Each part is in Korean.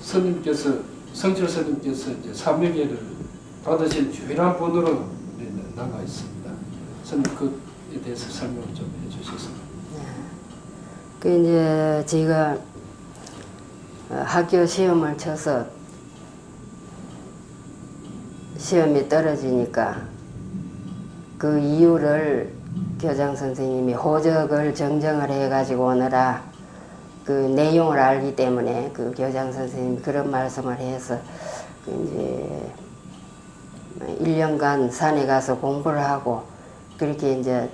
스님께서 성철 스님께서 이제 사명예를 받으신 유일한 분으로 나가 있습니다. 스님 그에 대해서 설명을 좀 해주셨습니다. 그 이제 제가 학교 시험을 쳐서 시험이 떨어지니까 그 이유를 교장 선생님이 호적을 정정을 해가지고 오느라 그 내용을 알기 때문에 그 교장 선생님이 그런 말씀을 해서 그 이제 1년간 산에 가서 공부를 하고 그렇게 이제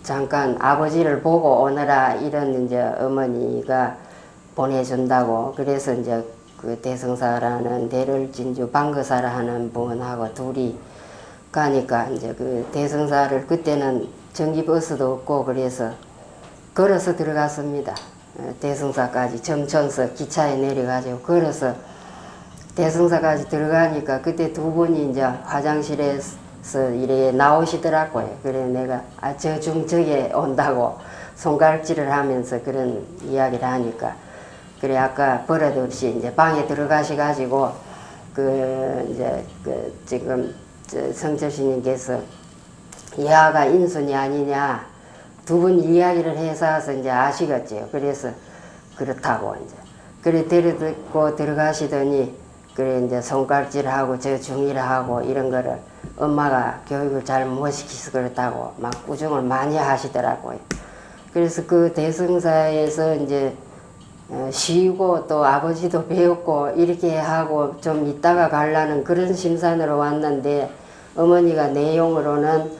잠깐 아버지를 보고 오느라 이런 이제 어머니가 보내준다고 그래서 이제 그 대성사라는 대를진주 방거사라 하는 분하고 둘이 가니까 이제 그 대성사를 그때는 전기버스도 없고 그래서 걸어서 들어갔습니다. 대성사까지 점천서 기차에 내려가지고 걸어서 대성사까지 들어가니까 그때 두 분이 이제 화장실에서 이래 나오시더라고요. 그래 내가 저 중저에 온다고 손가락질을 하면서 그런 이야기를 하니까 그래 아까 버릇없이 이제 방에 들어가셔가지고 그 이제 그 지금 성철 스님께서 여아가 인순이 아니냐 두 분 이야기를 해서 이제 아시겠지요. 그래서 그렇다고 이제 그래 데리고 들어가시더니 그래 이제 손가락질하고 저 중이라 하고 이런 거를 엄마가 교육을 잘 못 시켜서 그렇다고 막 꾸중을 많이 하시더라고요. 그래서 그 대성사에서 이제 쉬고 또 아버지도 배웠고 이렇게 하고 좀 있다가 가려는 그런 심산으로 왔는데 어머니가 내용으로는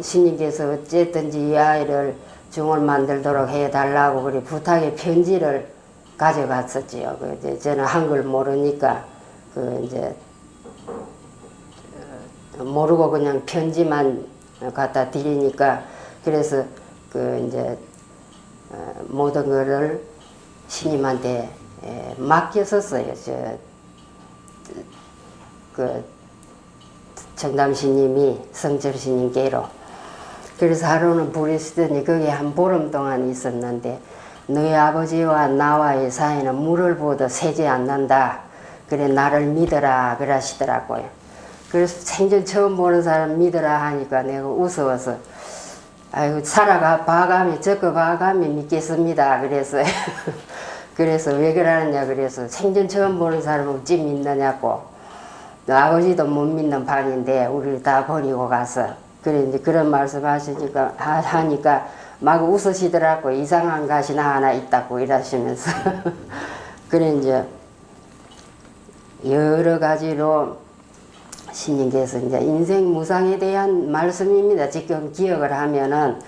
스님께서 어쨌든지 이 아이를 중을 만들도록 해달라고 그래 부탁의 편지를 가져갔었지요. 그 이제 저는 한글 모르니까 그 이제 모르고 그냥 편지만 갖다 드리니까 그래서 그 이제 모든 거를 스님한테 맡겼었어요. 그 정담 스님이 성철 스님께로. 그래서 하루는 부르시더니 거기 한 보름 동안 있었는데 너희 아버지와 나와의 사이는 물을 부어도 새지 않는다. 그래 나를 믿어라 그러시더라고요. 그래서 생전 처음 보는 사람 믿어라 하니까 내가 웃어서 아이고 살아가 봐가며 적어 봐가며 믿겠습니다. 그래서 그래서 왜 그러느냐 그래서 생전 처음 보는 사람은 어찌 믿느냐고 너 아버지도 못 믿는 판인데 우리를 다 버리고 가서 그래 이제 그런 말씀 하니까 막 웃으시더라고. 이상한 가시나 하나 있다고 이러시면서 그래 이제 여러 가지로 스님께서 이제 인생 무상에 대한 말씀입니다. 지금 기억을 하면은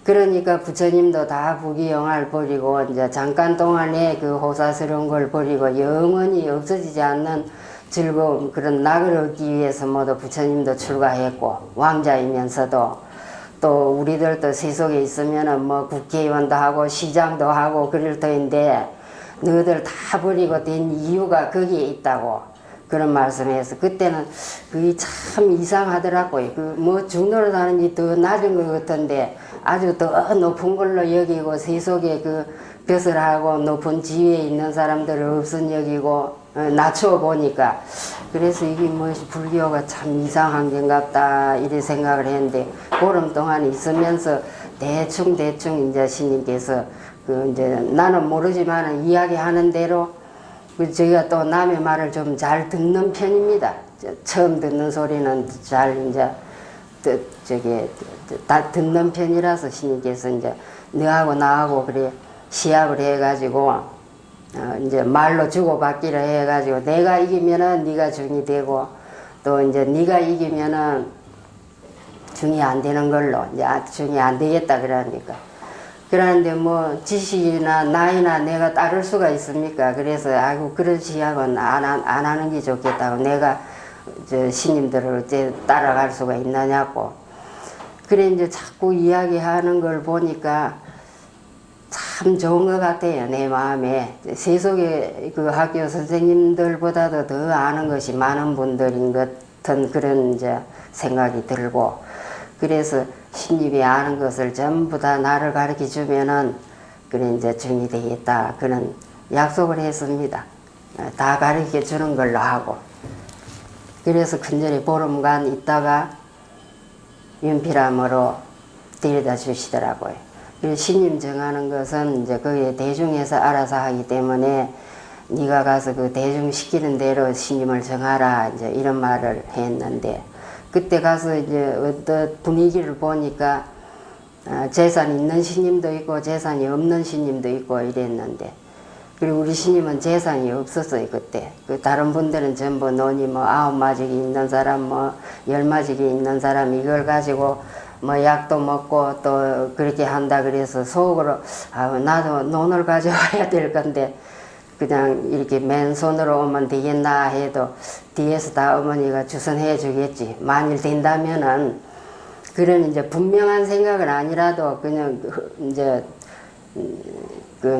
그러니까 부처님도 다 부귀영화를 버리고 이제 잠깐 동안에 그 호사스러운 걸 버리고 영원히 없어지지 않는 즐거움 그런 낙을 얻기 위해서 모두 부처님도 출가했고 왕자이면서도 또 우리들도 세속에 있으면은 뭐 국회의원도 하고 시장도 하고 그럴 터인데 너희들 다 버리고 된 이유가 거기에 있다고 그런 말씀해서 그때는 그게 참 이상하더라고요. 그 뭐 중노릇 하는지 더 낮은 것 같은데 아주 더 높은 걸로 여기고 세속에 그 벼슬하고 높은 지위에 있는 사람들을 없은 여기고 낮춰 보니까 그래서 이게 무엇이 불교가 참 이상한 게인갑다 이렇게 생각을 했는데 보름 동안 있으면서 대충 이제 스님께서 그 이제 나는 모르지만 이야기하는 대로 저희가 또 남의 말을 좀 잘 듣는 편입니다. 처음 듣는 소리는 잘 이제 다 듣는 편이라서 스님께서 이제 너하고 나하고 그래 시합을 해가지고 이제 말로 주고받기를 해가지고 내가 이기면은 네가 중이 되고 또 이제 네가 이기면은 중이 안 되는 걸로 이제 중이 안 되겠다 그러니까 그러는데 뭐 지식이나 나이나 내가 따를 수가 있습니까? 그래서 아이고 그런 시합은 안 하는 게 좋겠다고 내가 저 스님들을 어째 따라갈 수가 있느냐고 그래 이제 자꾸 이야기하는 걸 보니까 참 좋은 것 같아요. 내 마음에 세속의 그 학교 선생님들보다도 더 아는 것이 많은 분들인 같은 그런 이제 생각이 들고 그래서 스님이 아는 것을 전부 다 나를 가르쳐 주면은 그래 이제 증이 되겠다 그런 약속을 했습니다. 다 가르쳐 주는 걸로 하고. 그래서 큰절에 보름간 있다가 윤피람으로 데려다 주시더라고요. 그리고 신임 정하는 것은 이제 그게 대중에서 알아서 하기 때문에 네가 가서 그 대중 시키는 대로 신임을 정하라 이제 이런 말을 했는데, 그때 가서 이제 어떤 분위기를 보니까 재산 있는 신임도 있고 재산이 없는 신임도 있고 이랬는데, 그리고 우리 신임은 재산이 없었어요 그때. 그 다른 분들은 전부 논이 뭐 9마직이 있는 사람, 뭐 10마직이 있는 사람 이걸 가지고 뭐 약도 먹고 또 그렇게 한다 그래서 속으로 나도 논을 가져와야 될 건데 그냥 이렇게 맨손으로 오면 되겠나 해도 뒤에서 다 어머니가 주선해 주겠지. 만일 된다면은 그런 이제 분명한 생각은 아니라도 그냥 이제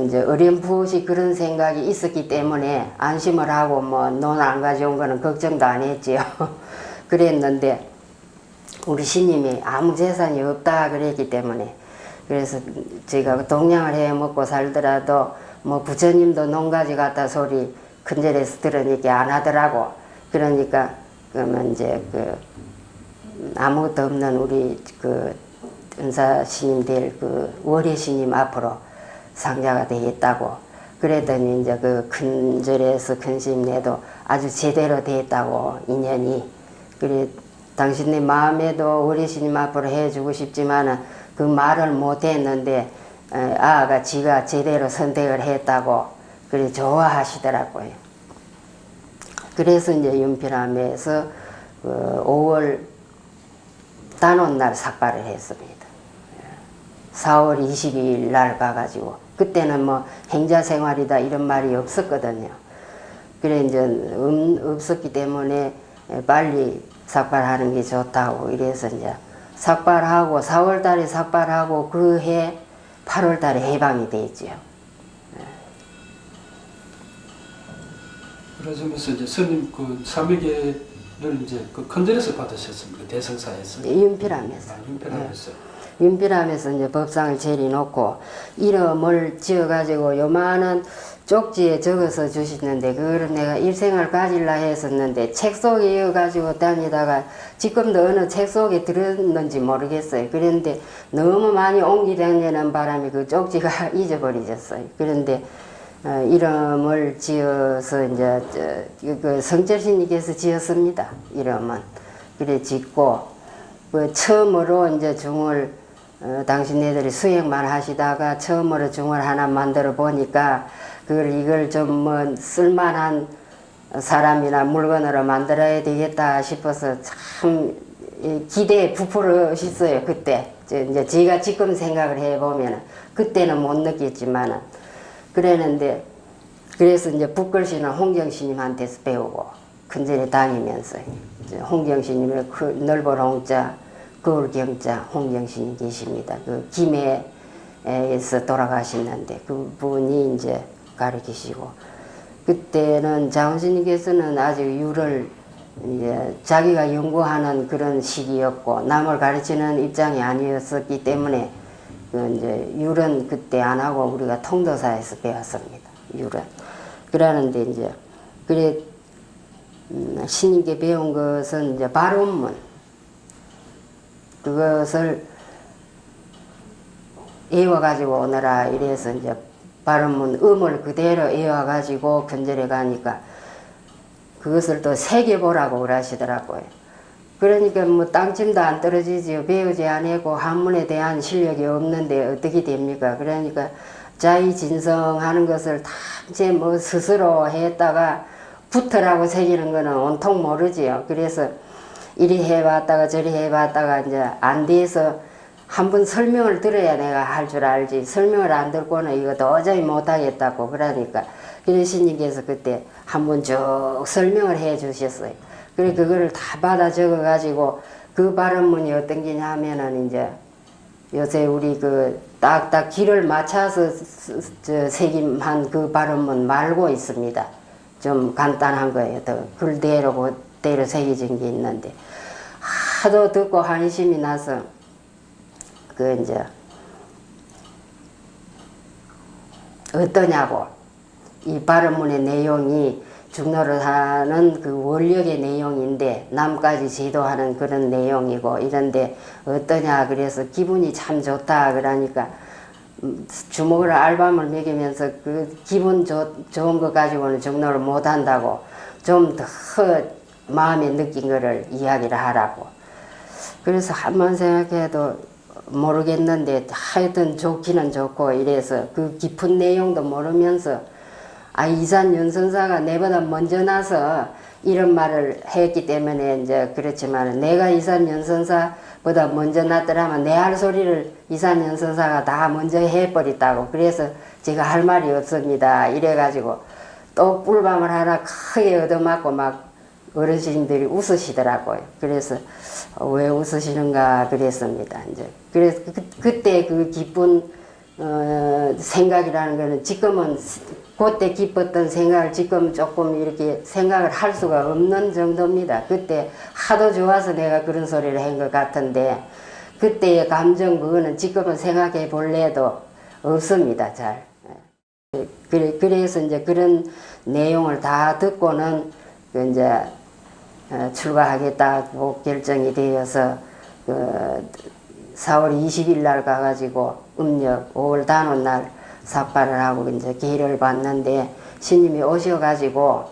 이제 어렴풋이 그런 생각이 있었기 때문에 안심을 하고 뭐 논 안 가져온 거는 걱정도 안 했지요. 그랬는데 우리 신임이 아무 재산이 없다 그랬기 때문에, 그래서 제가 동양을 해 먹고 살더라도 뭐 부처님도 농 가져갔다 소리 큰절에서 들으니까 안 하더라고. 그러니까 그러면 이제 그 아무것도 없는 우리 그 은사 스님 될 그 월해 스님 앞으로 상자가 되겠다고. 그랬더니 이제 그 큰절에서 큰 스님 내도 아주 제대로 됐다고 인연이. 그래 당신네 마음에도 월해 스님 앞으로 해주고 싶지만은 그 말을 못 했는데 아가 지가 제대로 선택을 했다고 그래 좋아하시더라고요. 그래서 이제 윤피람에서 그 5월 단오날 삭발을 했습니다. 4월 22일 날 가가지고 그때는 뭐 행자 생활이다 이런 말이 없었거든요. 그래 이제 없었기 때문에 빨리 삭발하는 게 좋다고 이래서 이제 삭발하고 4월 달에 삭발하고 그 해 8월 달에 해방이 되었죠. 그러면서 이제 스님 그 삼위계를 이제 그 큰절에서 받으셨습니까? 대성사에서? 윤피람에서. 윤피람에서. 윤피람에서 이제 법상을 제리놓고 이름을 지어가지고 요만한 쪽지에 적어서 주시는데 그거를 내가 일생을 가질라 했었는데 책 속에 이어가지고 다니다가 지금도 어느 책 속에 들었는지 모르겠어요. 그런데 너무 많이 옮기 다니는 바람에 그 쪽지가 잊어버리졌어요. 그런데 이름을 지어서 이제 그 성철스님께서 지었습니다. 이름은. 그래 짓고 그 처음으로 이제 중을 당신네들이 수행만 하시다가 처음으로 중을 하나 만들어 보니까 이걸 좀 뭐 쓸만한 사람이나 물건으로 만들어야 되겠다 싶어서 참 기대에 부풀으셨어요. 그때 이제 제가 지금 생각을 해보면 그때는 못 느꼈지만은 그랬는데, 그래서 이제 붓글씨는 홍경스님한테서 배우고 큰절에 다니면서 홍경스님의 그 넓은 홍자 거울경자 홍경스님 계십니다. 그 김해에서 돌아가셨는데 그분이 이제 가르치시고, 그때는 장훈스님께서는 아직 유를 이제 자기가 연구하는 그런 시기였고 남을 가르치는 입장이 아니었었기 때문에 그 이제 율은 그때 안 하고 우리가 통도사에서 배웠습니다. 율은. 그러는데 이제 그래 신님께 배운 것은 이제 발음문, 그것을 외워가지고 오너라 이래서 이제 발음문 음을 그대로 외워가지고 근절에 가니까 그것을 또 새겨보라고 그러시더라고요. 그러니까 뭐 땅짐도 안 떨어지지요. 배우지 않고 한문에 대한 실력이 없는데 어떻게 됩니까? 그러니까 자의진성하는 것을 다 이제 뭐 스스로 했다가 붙으라고 새기는 거는 온통 모르지요. 그래서 이리 해봤다가 저리 해봤다가 이제 안 돼서 한 번 설명을 들어야 내가 할 줄 알지, 설명을 안 듣고는 이거 도저히 못하겠다고 그러니까 그러시님께서 그때 한 번 쭉 설명을 해 주셨어요. 그래 그거를 다 받아 적어 가지고 그 발음문이 어떤 게냐 하면은 이제 요새 우리 그 딱딱 길을 맞춰서 새김한 그 발음문 말고 있습니다. 좀 간단한 거예요. 더 글대로 그대로 새겨진 게 있는데 하도 듣고 한심이 나서 그 이제 어떠냐고 이 발언문의 내용이 중노릇하는 그 원력의 내용인데 남까지 지도하는 그런 내용이고 이런데 어떠냐 그래서 기분이 참 좋다 그러니까 주먹으로 알밤을 먹이면서 그 기분 좋은 것 가지고는 중노를 못한다고 좀 더 마음에 느낀 거를 이야기를 하라고. 그래서 한번 생각해도 모르겠는데 하여튼 좋기는 좋고 이래서 그 깊은 내용도 모르면서 이산 윤선사가 내보다 먼저 나서 이런 말을 했기 때문에 이제 그렇지만 내가 이산 윤선사보다 먼저 났더라면 내 할 소리를 이산 윤선사가 다 먼저 해버렸다고. 그래서 제가 할 말이 없습니다. 이래가지고 또 꿀밤을 하나 크게 얻어맞고 막 어르신들이 웃으시더라고요. 그래서 왜 웃으시는가 그랬습니다. 이제 그래서 그때 그 기쁜 생각이라는 거는 지금은 그때 기뻤던 생각을 지금 조금 이렇게 생각을 할 수가 없는 정도입니다. 그때 하도 좋아서 내가 그런 소리를 한 것 같은데 그때의 감정 그거는 지금은 생각해 볼래도 없습니다. 잘. 그래서 이제 그런 내용을 다 듣고는 그 이제 출가하겠다고 결정이 되어서 그 4월 20일 날 가가지고 음력 5월 단오 날 삭발을 하고 이제 기회를 받는데 스님이 오셔가지고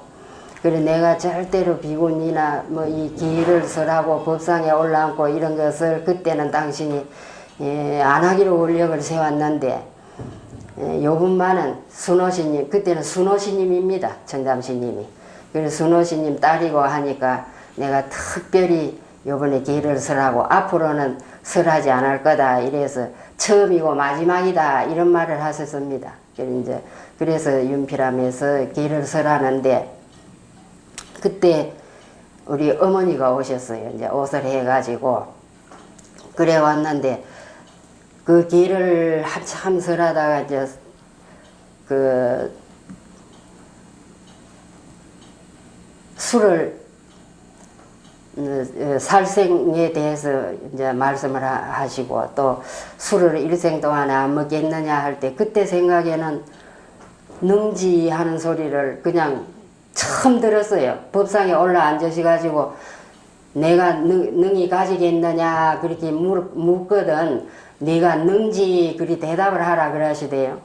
그래 내가 절대로 비군이나 뭐 이 기회를 설하고 법상에 올라앉고 이런 것을 그때는 당신이 안 하기로 원력을 세웠는데 요분만은 순호스님 그때는 순호스님입니다. 청담스님이. 그래서 순호스님 딸이고 하니까 내가 특별히 요번에 기회를 설하고 앞으로는 설하지 않을 거다. 이래서 처음이고 마지막이다. 이런 말을 하셨습니다. 그래서 윤피람에서 기회를 설하는데 그때 우리 어머니가 오셨어요. 이제 옷을 해가지고 그래 왔는데 그 기회를 한참 설하다가 이제 그 술을 살생에 대해서 이제 말씀을 하시고 또 술을 일생 동안에 안 먹겠느냐 할 때 그때 생각에는 능지하는 소리를 그냥 처음 들었어요. 법상에 올라앉으셔가지고 내가 능이 가지겠느냐 그렇게 묻거든 네가 능지 그리 대답을 하라 그러시대요.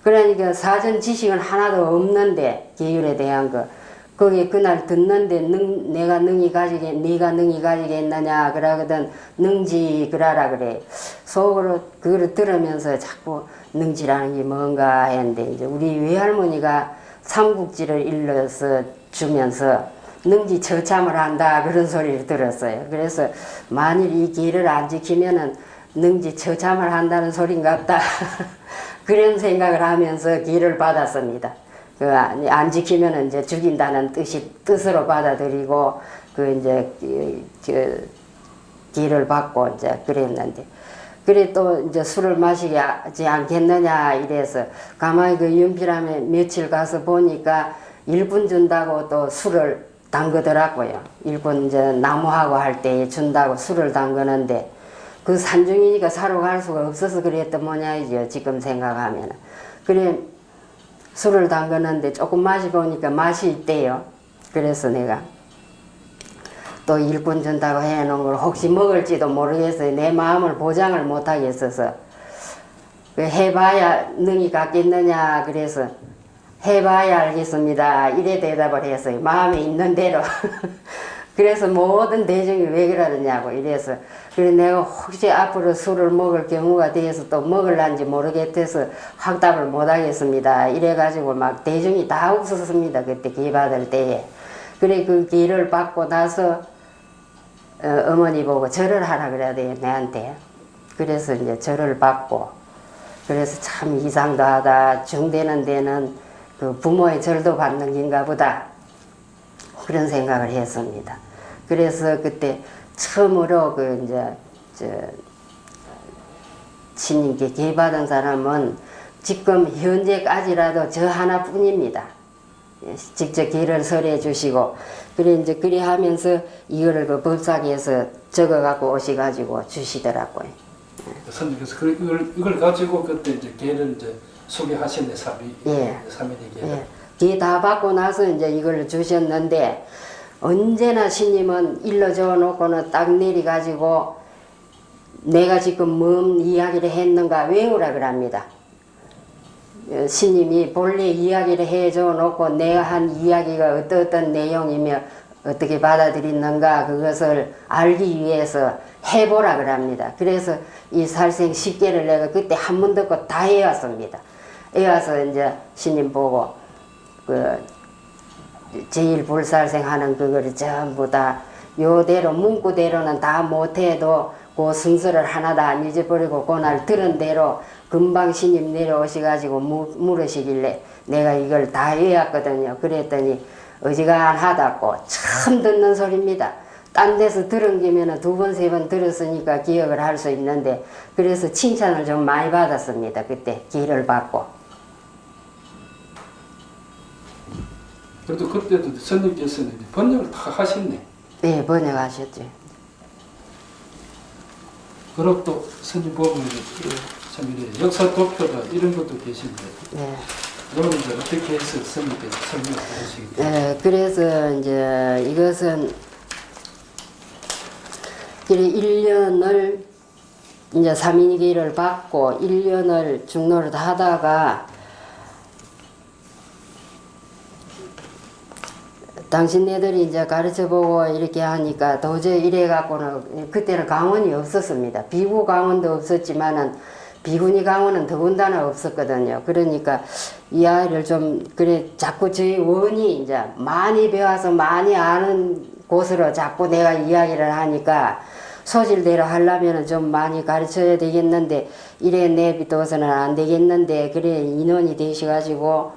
그러니까 사전 지식은 하나도 없는데 계율에 대한 거 거기 그날 듣는데 네가 능이 가지겠느냐 그러거든 능지 그러라 그래. 속으로 그걸 들으면서 자꾸 능지라는 게 뭔가 했는데 이제 우리 외할머니가 삼국지를 일러서 주면서 능지 처참을 한다 그런 소리를 들었어요. 그래서 만일 이 기회를 안 지키면은 능지 처참을 한다는 소린가 보다 그런 생각을 하면서 기회를 받았습니다. 그 안 지키면 이제 죽인다는 뜻으로 받아들이고 그 이제 기회를 받고 이제 그랬는데 그래 또 이제 술을 마시지 않겠느냐 이래서 가만히 그 윤피람에 며칠 가서 보니까 1분 준다고 또 술을 담그더라고요. 1분 이제 나무하고 할 때 준다고 술을 담그는데 그 산중이니까 사러 갈 수가 없어서 그랬던 모양이죠. 지금 생각하면. 그래 술을 담그는데 조금 마시보니까 맛이 있대요. 그래서 내가 또 1분 준다고 해놓은 걸 혹시 먹을지도 모르겠어요. 내 마음을 보장을 못하겠어서 해봐야 능이 갖겠느냐 그래서 해봐야 알겠습니다. 이래 대답을 했어요. 마음에 있는 대로. 그래서 모든 대중이 왜 그러느냐고 이래서 그래 내가 혹시 앞으로 술을 먹을 경우가 돼서 또 먹을란지 모르겠어서 확답을 못하겠습니다. 이래가지고 막 대중이 다 웃었습니다. 그때 기 받을 때에. 그래 그 기를 받고 나서 어머니 보고 절을 하라 그래야 돼요. 내한테. 그래서 이제 절을 받고 그래서 참 이상도 하다. 중되는 데는 그 부모의 절도 받는 긴가 보다. 그런 생각을 했습니다. 그래서 그때 처음으로 그 이제 신님께 기 받은 사람은 지금 현재까지라도 저 하나뿐입니다. 직접 기를 설해 주시고 그래 이제 그리 하면서 이거를 그 법사기에서 적어 갖고 오셔가지고 주시더라고요. 선생님께서 이걸 가지고 그때 이제 개를 이제 소개하셨네 삼위대계. 예. 개 다 받고 나서 이제 이걸 주셨는데 언제나 스님은 일러줘 놓고는 딱 내려가지고 내가 지금 뭔 이야기를 했는가 외우라 그럽니다. 스님이 본래 이야기를 해줘 놓고 내가 한 이야기가 어떤 내용이며 어떻게 받아들이는가 그것을 알기 위해서 해보라 그럽니다. 그래서 이 살생 10개를 내가 그때 한 번 듣고 다 해왔습니다. 해와서 이제 스님 보고 그 제일 불살생 하는 그거를 전부 다 요대로 문구대로는 다 못해도 그 순서를 하나도 안 잊어버리고 그날 들은 대로 금방 스님 내려오셔가지고 물으시길래 내가 이걸 다 외웠거든요. 그랬더니 어지간하다고 처음 듣는 소리입니다. 딴 데서 들은 김에는 2번, 3번 들었으니까 기억을 할 수 있는데 그래서 칭찬을 좀 많이 받았습니다. 그때 기회를 받고. 그래도 그때도 스님께서는 번역을 다 하셨네. 네, 번역하셨죠. 그리고 또 스님 보면 참 이래 역사 도표다 이런 것도 계신데 네. 이거는 이제 어떻게 해서 스님께서 설명을 하시겠어요? 네, 그래서 이제 이것은 1년을 이제 3인기를 받고 1년을 중노릇 하다가 당신네들이 이제 가르쳐보고 이렇게 하니까 도저히 이래갖고는 그때는 강원이 없었습니다. 비구 강원도 없었지만은 비구니 강원은 더군다나 없었거든요. 그러니까 이 아이를 좀 그래 자꾸 저희 원이 이제 많이 배워서 많이 아는 곳으로 자꾸 내가 이야기를 하니까 소질대로 하려면은 좀 많이 가르쳐야 되겠는데 이래 내비둬서는 안 되겠는데 그래 인원이 되셔가지고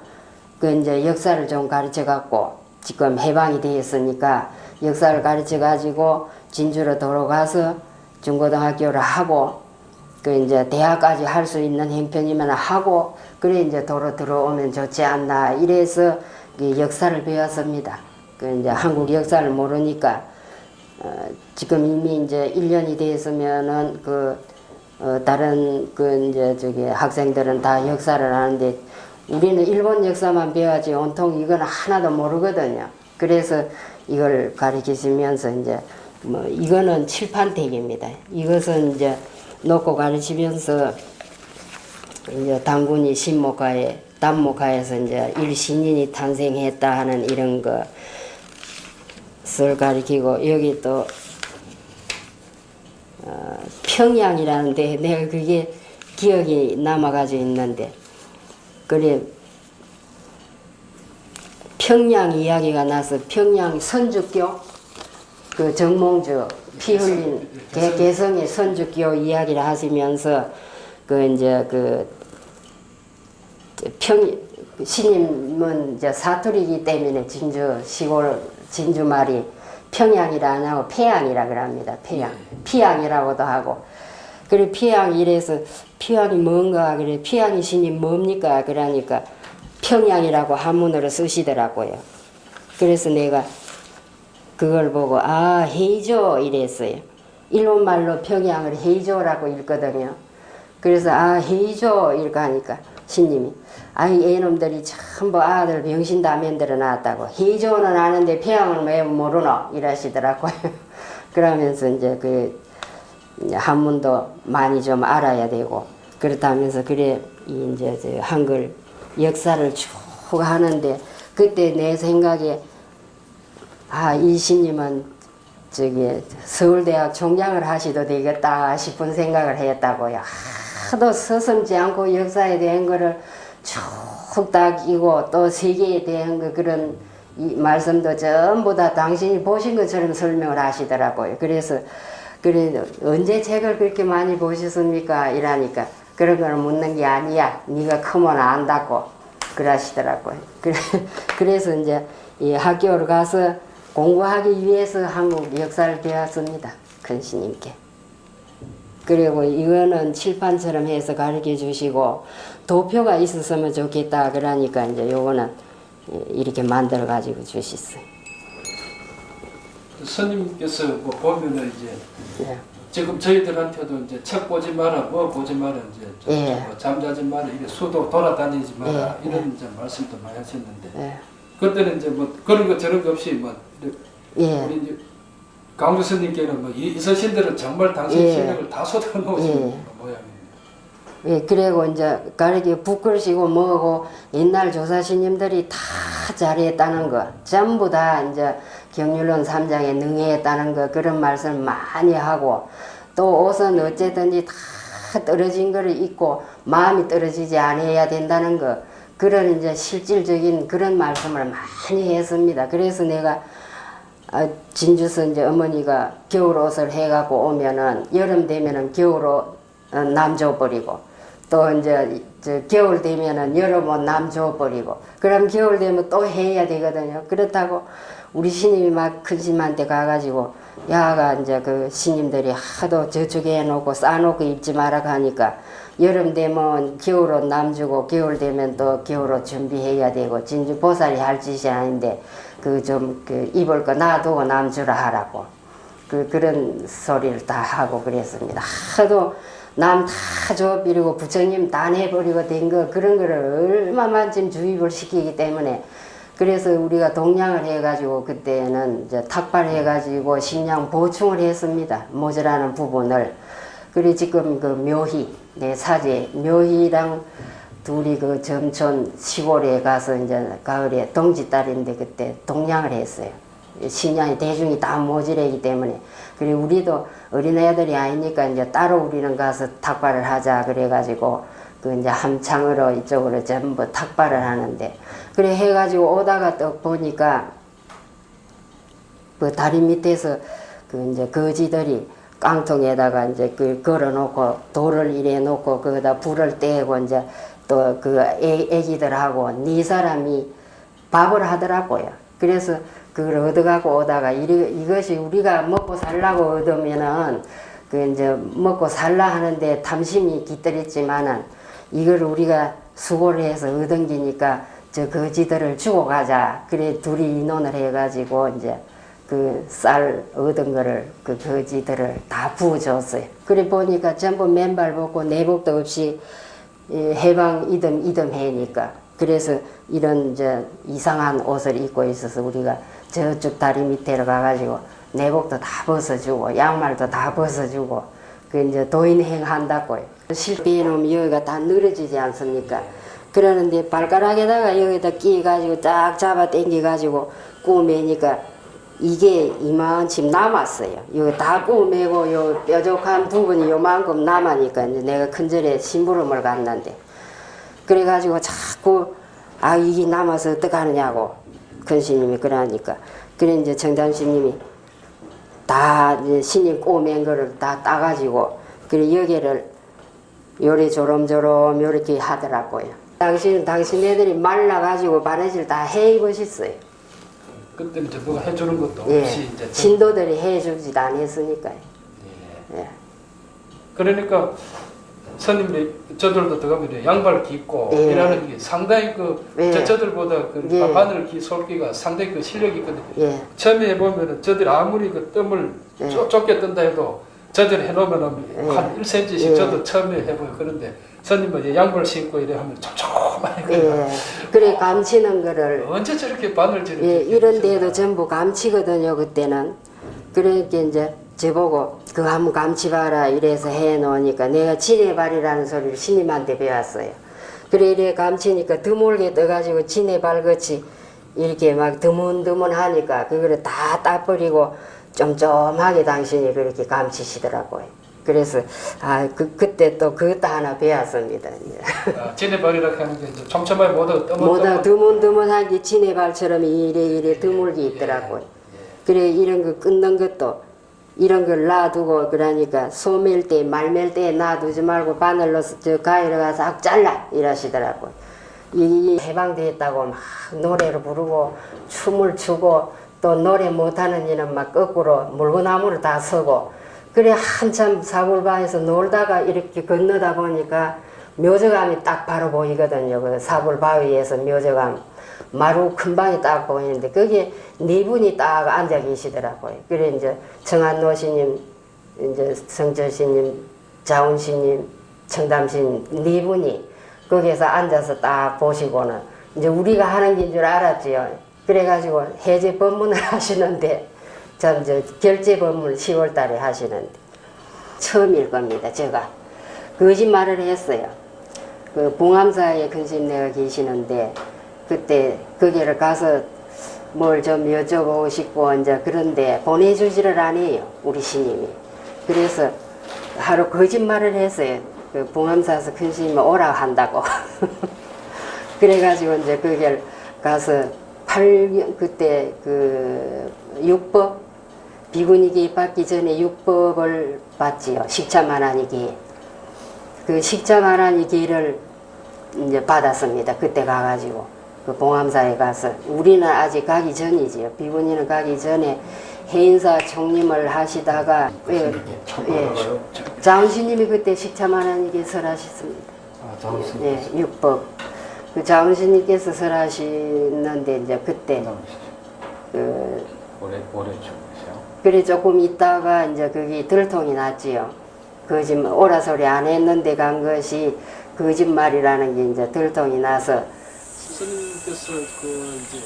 그 이제 역사를 좀 가르쳐갖고 지금 해방이 되었으니까 역사를 가르쳐가지고 진주로 돌아가서 중고등학교를 하고 그 이제 대학까지 할 수 있는 형편이면 하고 그래 이제 도로 들어오면 좋지 않나 이래서 그 역사를 배웠습니다. 그 이제 한국 역사를 모르니까 지금 이미 이제 1년이 됐으면은 다른 이제 저기 학생들은 다 역사를 하는데 우리는 일본 역사만 배워야지 온통 이건 하나도 모르거든요. 그래서 이걸 가르치시면서 이제 뭐 이거는 칠판택입니다. 이것은 이제 놓고 가르치면서 이제 당군이 신목가에 단목가에서 이제 일신인이 탄생했다 하는 이런 것을 가리키고 여기 또 평양이라는데 내가 그게 기억이 남아가지고 있는데 그래 평양 이야기가 나서 평양 선주교 그 정몽주 피 흘린 개성의 선주교 이야기를 하시면서 그 이제 신임은 이제 사투리이기 때문에 진주 시골 진주 말이 평양이라 안 하고 폐양이라 그럽니다. 피양이라고도 하고. 그래 피양 이래서 피양이 뭔가 그래 피양이 신임 뭡니까 그러니까 평양이라고 한문으로 쓰시더라고요. 그래서 내가 그걸 보고 아 헤이조 이랬어요. 일본말로 평양을 헤이조라고 읽거든요. 그래서 아 헤이조 이렇게 하니까 신님이 아이 애놈들이 전부 아들 병신 다 만들어 놨다고 헤이조는 아는데 평양을 왜 모르노 이러시더라고요. 그러면서 이제 한문도 많이 좀 알아야 되고 그렇다면서 그래 이제 저 한글 역사를 쭉 하는데 그때 내 생각에 아 이 스님은 저기 서울대학 총장을 하시도 되겠다 싶은 생각을 했다고요. 하도 서슴지 않고 역사에 대한 거를 쭉 닦이고 또 세계에 대한 그런 이 말씀도 전부 다 당신이 보신 것처럼 설명을 하시더라고요. 그래서 그래 언제 책을 그렇게 많이 보셨습니까? 이러니까 그런 걸 묻는 게 아니야. 네가 크면 안다고 그러시더라고요. 그래서 이제 이 학교를 가서 공부하기 위해서 한국 역사를 배웠습니다. 큰 스님께. 그리고 이거는 칠판처럼 해서 가르쳐 주시고 도표가 있었으면 좋겠다 그러니까 이제 요거는 이렇게 만들어 가지고 주셨어요. 스님께서 뭐 보면은 이제 네. 지금 저희들한테도 이제 책 보지 마라, 뭐 보지 마라, 이제 예. 뭐 잠자지 마라, 이래 수도 돌아다니지 마라 예. 이런 이제 말씀도 많이 하셨는데 예. 그때는 이제 뭐 그런 거 저런 거 없이 뭐 예. 우리 이제 강주 스님께는 뭐 이서신들은 정말 당신 예. 실력을 다 쏟아놓으신 예. 모양입니다. 예, 그리고 이제 가르쳐 부끄러시고 뭐고 옛날 조사스님들이 다 잘했다는 거 전부 다 이제 경률론 3장에 능해했다는 거 그런 말씀을 많이 하고 또 옷은 어쨌든지 다 떨어진 거를 입고 마음이 떨어지지 않아야 된다는 거 그런 이제 실질적인 그런 말씀을 많이 했습니다. 그래서 내가 진주서 이제 어머니가 겨울 옷을 해갖고 오면은 여름 되면은 겨울옷 남 줘버리고 또 이제 겨울 되면은 여름 옷 남 줘버리고 그럼 겨울 되면 또 해야 되거든요. 그렇다고 우리 스님이 막 큰 스님한테 가가지고 야가 이제 그 스님들이 하도 저쪽에 해놓고 싸놓고 입지 말라고 하니까 여름 되면 겨울옷 남 주고 겨울 되면 또 겨울옷 준비해야 되고 진주 보살이 할 짓이 아닌데 그 좀 그 입을 거 놔두고 남 주라 하라고 그런 소리를 다 하고 그랬습니다. 하도 남 다 줘버리고 부처님 다 내버리고 된 거 그런 거를 얼마만 지금 주입을 시키기 때문에 그래서 우리가 동량을 해가지고 그때는 이제 탁발해가지고 식량 보충을 했습니다. 모자라는 부분을. 그리고 지금 그 묘희 내 사제 묘희랑 둘이 그 점촌 시골에 가서 이제 가을에 동지딸인데 그때 동량을 했어요. 식량이 대중이 다 모자라기 때문에. 그리고 우리도 어린애들이 아니니까 이제 따로 우리는 가서 탁발을 하자 그래가지고 그 이제 함창으로 이쪽으로 전부 탁발을 하는데 그래 해가지고 오다가 또 보니까 그 다리 밑에서 그 이제 거지들이 깡통에다가 이제 그 걸어놓고 돌을 이래 놓고 거기다 불을 떼고 이제 또 그 애기들하고 네 사람이 밥을 하더라고요. 그래서 그걸 얻어가고 오다가 이것이 우리가 먹고 살라고 얻으면은 그 이제 먹고 살라 하는데 탐심이 깃들었지만은 이걸 우리가 수고를 해서 얻은 기니까 저 거지들을 주고 가자. 그래 둘이 인원을 해가지고 이제 그 쌀 얻은 거를 그 거지들을 다 부어줬어요. 그래 보니까 전부 맨발 벗고 내복도 없이 해방 이듬 해니까 그래서 이런 이제 이상한 옷을 입고 있어서 우리가 저쪽 다리 밑에로 가가지고 내복도 다 벗어주고 양말도 다 벗어주고 그 이제 도인행 한다고요. 실패해 놓으면 여기가 다 늘어지지 않습니까? 그러는데 발가락에다가 여기다 끼가지고 쫙 잡아 당겨가지고 꼬매니까 이게 이만큼 남았어요. 여기 다 꼬매고 요 뾰족한 부분이 요만큼 남으니까 이제 내가 큰절에 심부름을 갔는데 그래가지고 자꾸 이게 남아서 어떡하느냐고 큰 스님이 그러니까 그래 이제 정담 스님이 다 이제 스님 꼬맨 거를 다 따가지고 그래 여기를 요리 조롬조롬 요렇게 하더라고요. 당신 애들이 말라가지고 바느질 다 해 입으셨어요. 그때는 이제 누가 해주는 것도 예, 없이 이제 신도들이 해주지도 않았으니까요. 예. 예. 그러니까 스님들이 저들도 들어가면 양발 깊고 예. 이라는 게 상당히 그 예. 저들보다 그 예. 바늘 기 솔기가 상당히 그 실력이 있거든요. 예. 처음에 해보면은 저들이 아무리 그 뜸을 예. 좁게 뜬다 해도 저들 해놓으면은 예. 한 1cm씩 예. 저도 처음에 해보요. 그런데 스님은 이제 양발 신고 이래 하면 촘촘하게 예. 그래 감치는 거를 언제 저렇게 바늘질을 예, 저렇게 이런 하셨나. 데도 전부 감치거든요 그때는. 그러니까 이제 저보고 그거 한번 감치봐라 이래서 해놓으니까 내가 지네발이라는 소리를 스님한테 배웠어요. 그래 이래 감치니까 드물게 떠가지고 지네발같이 이렇게 막 드문드문 하니까 그거를 다 따버리고 쫌쫌하게 당신이 그렇게 감치시더라고요. 그래서 그때 또 그것도 하나 배웠습니다. 지네발이라고 하는 게 이제 촘촘하게 모두 뭐다 드문드문하게 지네발처럼 이래 드물게 있더라고요. 그래 이런 거 끊는 것도 이런 걸 놔두고 그러니까 소맬 때 말맬 때 놔두지 말고 바늘로 저 가위로 가서 악 잘라 이러시더라고요. 이 해방됐다고 막 노래를 부르고 춤을 추고 또 노래 못하는 이는 막 거꾸로 물구나무로 다 서고 그래 한참 사골바에서 놀다가 이렇게 건너다 보니까 묘저감이 딱 바로 보이거든요. 그 사골바위에서 묘저감 마루 큰 방이 딱 보이는데 거기에 네 분이 딱 앉아 계시더라고요. 그래 이제 정한노 스님 이제 성철스님, 자운스님, 청담스님 네 분이 거기에서 앉아서 딱 보시고는 이제 우리가 하는 게 줄 알았지요. 그래가지고 해제 법문을 하시는데 참 저 결제 법문을 10월 달에 하시는데 처음일 겁니다. 제가 거짓말을 했어요. 그 봉암사에 근심내가 계시는데 그때 거기를 가서 뭘 좀 여쭤보고 싶고 이제 그런데 보내주지를 않아요. 우리 스님이. 그래서 하루 거짓말을 했어요. 그 봉암사에서 큰 스님이 오라 한다고. 그래가지고 이제 거기를 가서 그때 그 육법 비구니기 받기 전에 육법을 받지요. 식차만하니기. 그 식차만하니기를 이제 받았습니다. 그때 가가지고 그 봉암사에 가서 우리는 아직 가기 전이지요. 비구니는 가기 전에 해인사 총림을 하시다가 예, 자운스님이 그때 식차만하니기 설하셨습니다. 아, 자운스님. 예, 육법. 그 자운스님께서 설하시는데 이제 그때 그 올해 중이세요? 그래 조금 있다가 이제 거기 들통이 났지요. 거짓말 오라소리 안 했는데 간 것이 거짓말이라는 게 이제 들통이 나서 스님께서 그 이제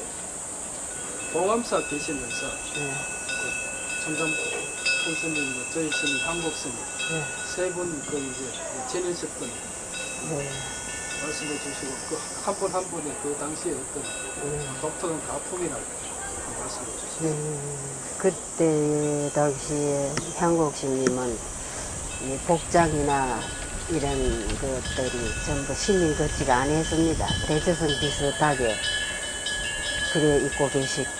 봉암사 계시면서 그 청담 큰 스님, 저희 스님, 한국 스님 세 분 그 이제 지내셨던 말씀해 주시고 그 한 분 한 분의 그 당시에 어떤 독특한 가풍이라고 말씀해 주셨어요. 그때 당시에 한국 스님은 이 복장이나 이런 것들이 전부 신인 것지가 안 했습니다. 대조선 비슷하게 그래 입고 계시고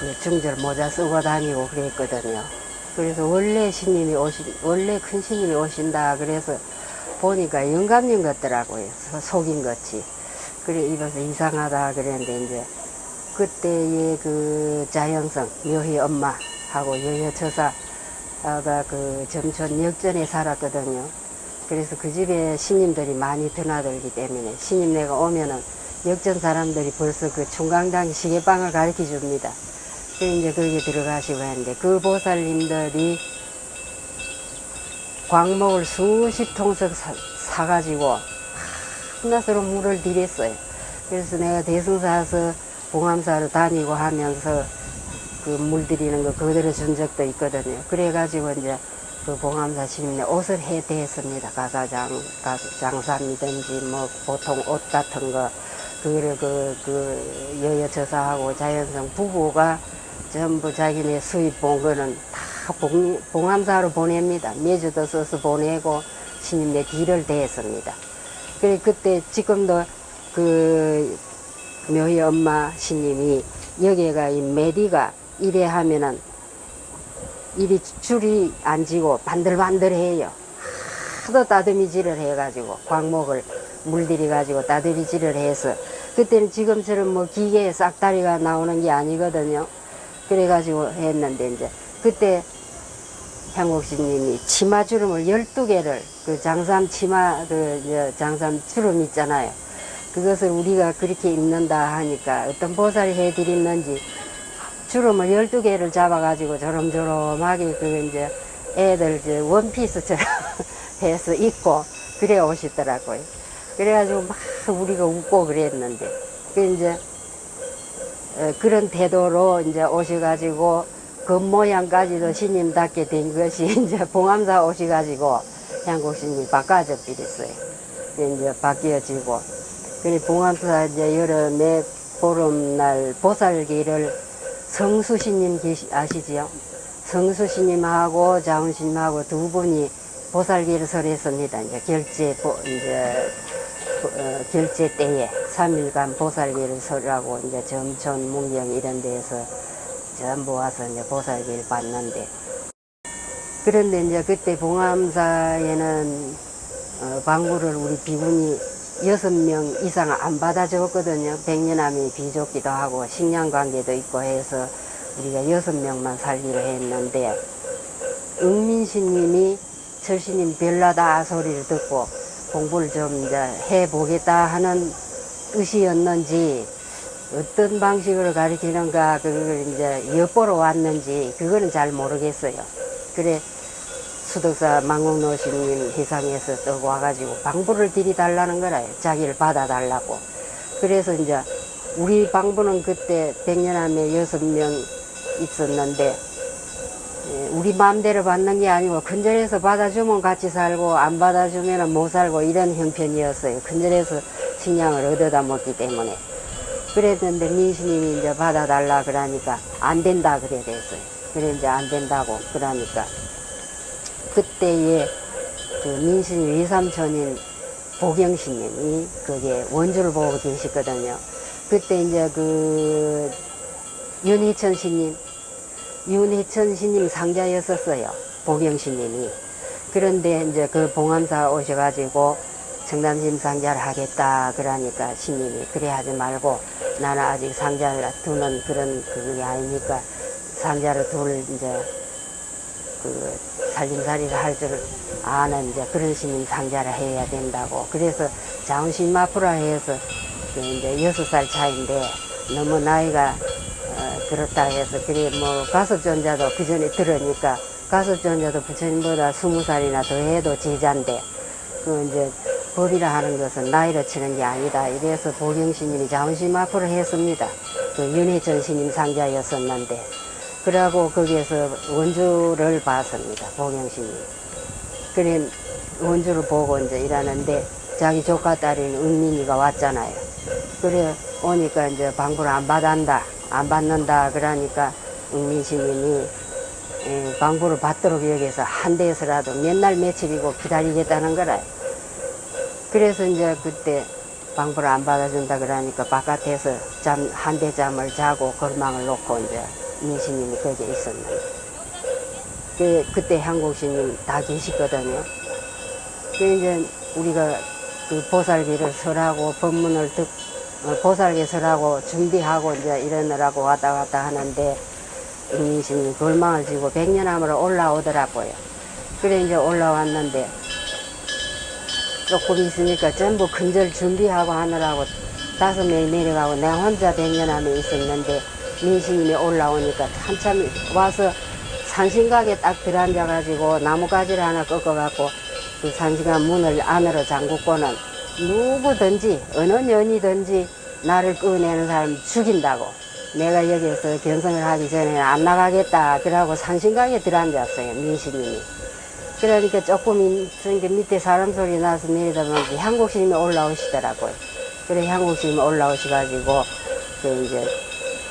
그 중절 모자 쓰고 다니고 그랬거든요. 그래서 원래 큰 스님이 오신다 그래서 보니까 영감님 같더라고요. 속인 것이. 그래 입어서 이상하다 그랬는데 이제 그때의 그 자연성 묘희 엄마하고 여여처사가 그 점촌 역전에 살았거든요. 그래서 그 집에 스님들이 많이 드나들기 때문에 스님네가 오면은 역전 사람들이 벌써 그 충강당 시계방을 가르쳐 줍니다. 그래서 이제 거기 들어가시고 했는데 그 보살님들이 광목을 수십 통씩 사가지고 한나스로 물을 들였어요. 그래서 내가 대승사에서 봉암사로 다니고 하면서 그 물 들이는 거 그대로 준 적도 있거든요. 그래가지고 이제 그 봉암사 스님네 옷을 해대했습니다. 장삼이든지 뭐 보통 옷 같은 거 그거를 그 여여처사하고 자연성 부부가 전부 자기네 수입 본 거는 다 봉암사로 보냅니다. 매주도 써서 보내고 스님네 뒤를 대했습니다. 그래 그때 지금도 그 묘희 엄마 스님이 여기가 이 메디가 이래 하면은 이리 줄이 안 지고 반들반들해요. 하도 따듬이질을 해가지고 광목을 물들여가지고 따듬이질을 해서 그때는 지금처럼 뭐 기계에 싹다리가 나오는 게 아니거든요. 그래가지고 했는데 이제 그때 향국스님이 치마주름을 12개를 그 장삼 치마 장삼 주름 있잖아요. 그것을 우리가 그렇게 입는다 하니까 어떤 보살이 해드렸는지 주름을 12개를 잡아가지고 조름조름하게 그 이제 애들 이제 원피스처럼 해서 입고 그래 오시더라고요. 그래가지고 막 우리가 웃고 그랬는데 그 이제 그런 태도로 이제 오셔가지고 겉모양까지도 스님답게 된 것이 이제 봉암사 오셔가지고 향국스님이 바꿔져 버렸어요. 이제 바뀌어지고 그래 봉암사 이제 여름에 보름날 보살기를 성수스님 아시지요? 성수스님하고 자운스님하고 두 분이 보살기를 설했습니다. 이제 결제 때에 3일간 보살기를 설하고 이제 점촌 문경 이런 데에서 전부 와서 이제 보살기를 받는데 그런데 이제 그때 봉암사에는 방구를 우리 비군이 6명 이상 안 받아줬거든요. 백년암이 비좁기도 하고 식량관계도 있고 해서 우리가 6명만 살기로 했는데 응민스님이 철스님 별나다 소리를 듣고 공부를 좀 이제 해보겠다 하는 뜻이었는지 어떤 방식으로 가르치는가 그걸 이제 엿보러 왔는지 그거는 잘 모르겠어요. 그래 수덕사 망국노신님 희상에서 또 와가지고 방부를 들이달라는 거라요. 자기를 받아달라고. 그래서 이제 우리 방부는 그때 백년함에 6명 있었는데 우리 마음대로 받는 게 아니고 근절에서 받아주면 같이 살고 안 받아주면 못 살고 이런 형편이었어요. 근절에서 식량을 얻어다 먹기 때문에. 그랬는데 민수님이 이제 받아달라 그러니까 안 된다 그래 됐어요. 그래 이제 안 된다고 그러니까 그때에 그 민수님 외삼촌인 보경신님이 그게 원주를 보고 계시거든요. 그때 이제 그 윤희천 신님 상자였었어요. 보경신님이. 그런데 이제 그 봉암사 오셔가지고 청담심 상자를 하겠다 그러니까 신님이 그래 하지 말고 나는 아직 상자를 두는 그런 그게 아니니까 상자를 둘 이제 그 살림살이를 할 줄 아는 이제 그런 신님 상자를 해야 된다고. 그래서 자운신 마프라 해서 그 이제 6살 차인데 너무 나이가 그렇다 해서 그래 뭐 가섭존자도 그 전에 들으니까 가섭존자도 부처님보다 20살이나 더 해도 제자인데 그 이제 법이라 하는 것은 나이로 치는 게 아니다. 이래서 보경스님이 자운신 마프를 했습니다. 그 윤회전 스님 상자였었는데 그러고 거기에서 원주를 봤습니다. 보경스님. 그래 원주를 보고 이제 일하는데 자기 조카 딸인 은민이가 왔잖아요. 그래 오니까 이제 방부를 안 받는다 그러니까 은민 스님이 방부를 받도록 여기서 한 대에서라도 몇 날 며칠이고 기다리겠다는 거라요. 그래서 이제 그때 방부를 안 받아준다 그러니까 바깥에서 한 대 잠을 자고 걸망을 놓고 이제 민스님이 거기에 있었는데 그때 한국스님 다 계시거든요. 그 이제 우리가 그 보살기를 설하고 법문을 보살기 설하고 준비하고 이제 이러느라고 왔다 갔다 하는데 민스님이 걸망을 지고 백년암으로 올라오더라고요. 그래 이제 올라왔는데 조금 있으니까 전부 근절 준비하고 하느라고 5명이 내려가고 내가 혼자 백년암에 있었는데 민스님이 올라오니까 한참 와서 산신각에 딱 들어앉아가지고 나무가지를 하나 꺾어갖고 그 산신각 문을 안으로 잠그고는 누구든지 어느 년이든지 나를 꺼내는 사람 죽인다고 내가 여기서 견성을 하기 전에 안 나가겠다 그러고 산신각에 들어앉았어요. 민스님이. 그러니까 조금 있으니까 밑에 사람 소리 나서 내리다 보니까 향국스님이 올라오시더라고요. 그래 향국스님이 올라오셔가지고 그 이제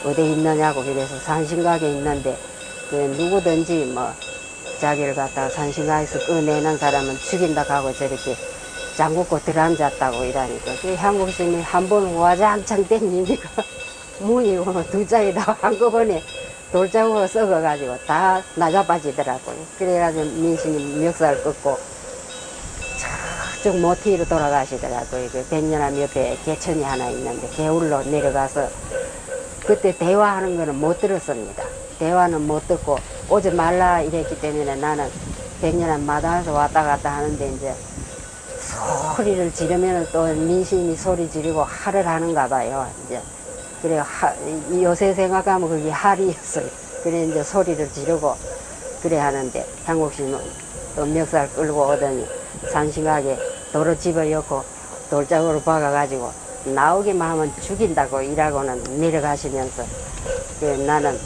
어디 있느냐고 그래서 산신각에 있는데 그 누구든지 뭐 자기를 갖다가 산신각에서 꺼내는 사람은 죽인다 하고 저렇게 잠그고 들어앉았다고 이러니까 그 향국스님이 한 번 와장창 땡기니까 문이 두 짝이 다 한꺼번에 돌자국으로 썩어가지고 다 나자빠지더라고요. 그래가지고 민스님 멱살 꺾고 저쪽 모티로 돌아가시더라고요. 그 백년암 옆에 개천이 하나 있는데 개울로 내려가서 그때 대화하는 거는 못 들었습니다. 대화는 못 듣고 오지 말라 이랬기 때문에 나는 백년암 마당에서 왔다 갔다 하는데 이제 소리를 지르면 또 민스님이 소리 지르고 할을 하는가 봐요. 이제 그래 요새 생각하면 그게 할이었어요. 그래 이제 소리를 지르고 그래 하는데 한국스님은 또 멱살 끌고 오더니 산신각에 도로 집어넣고 돌짝으로 박아가지고 나오기만 하면 죽인다고 이라고는 내려가시면서 나는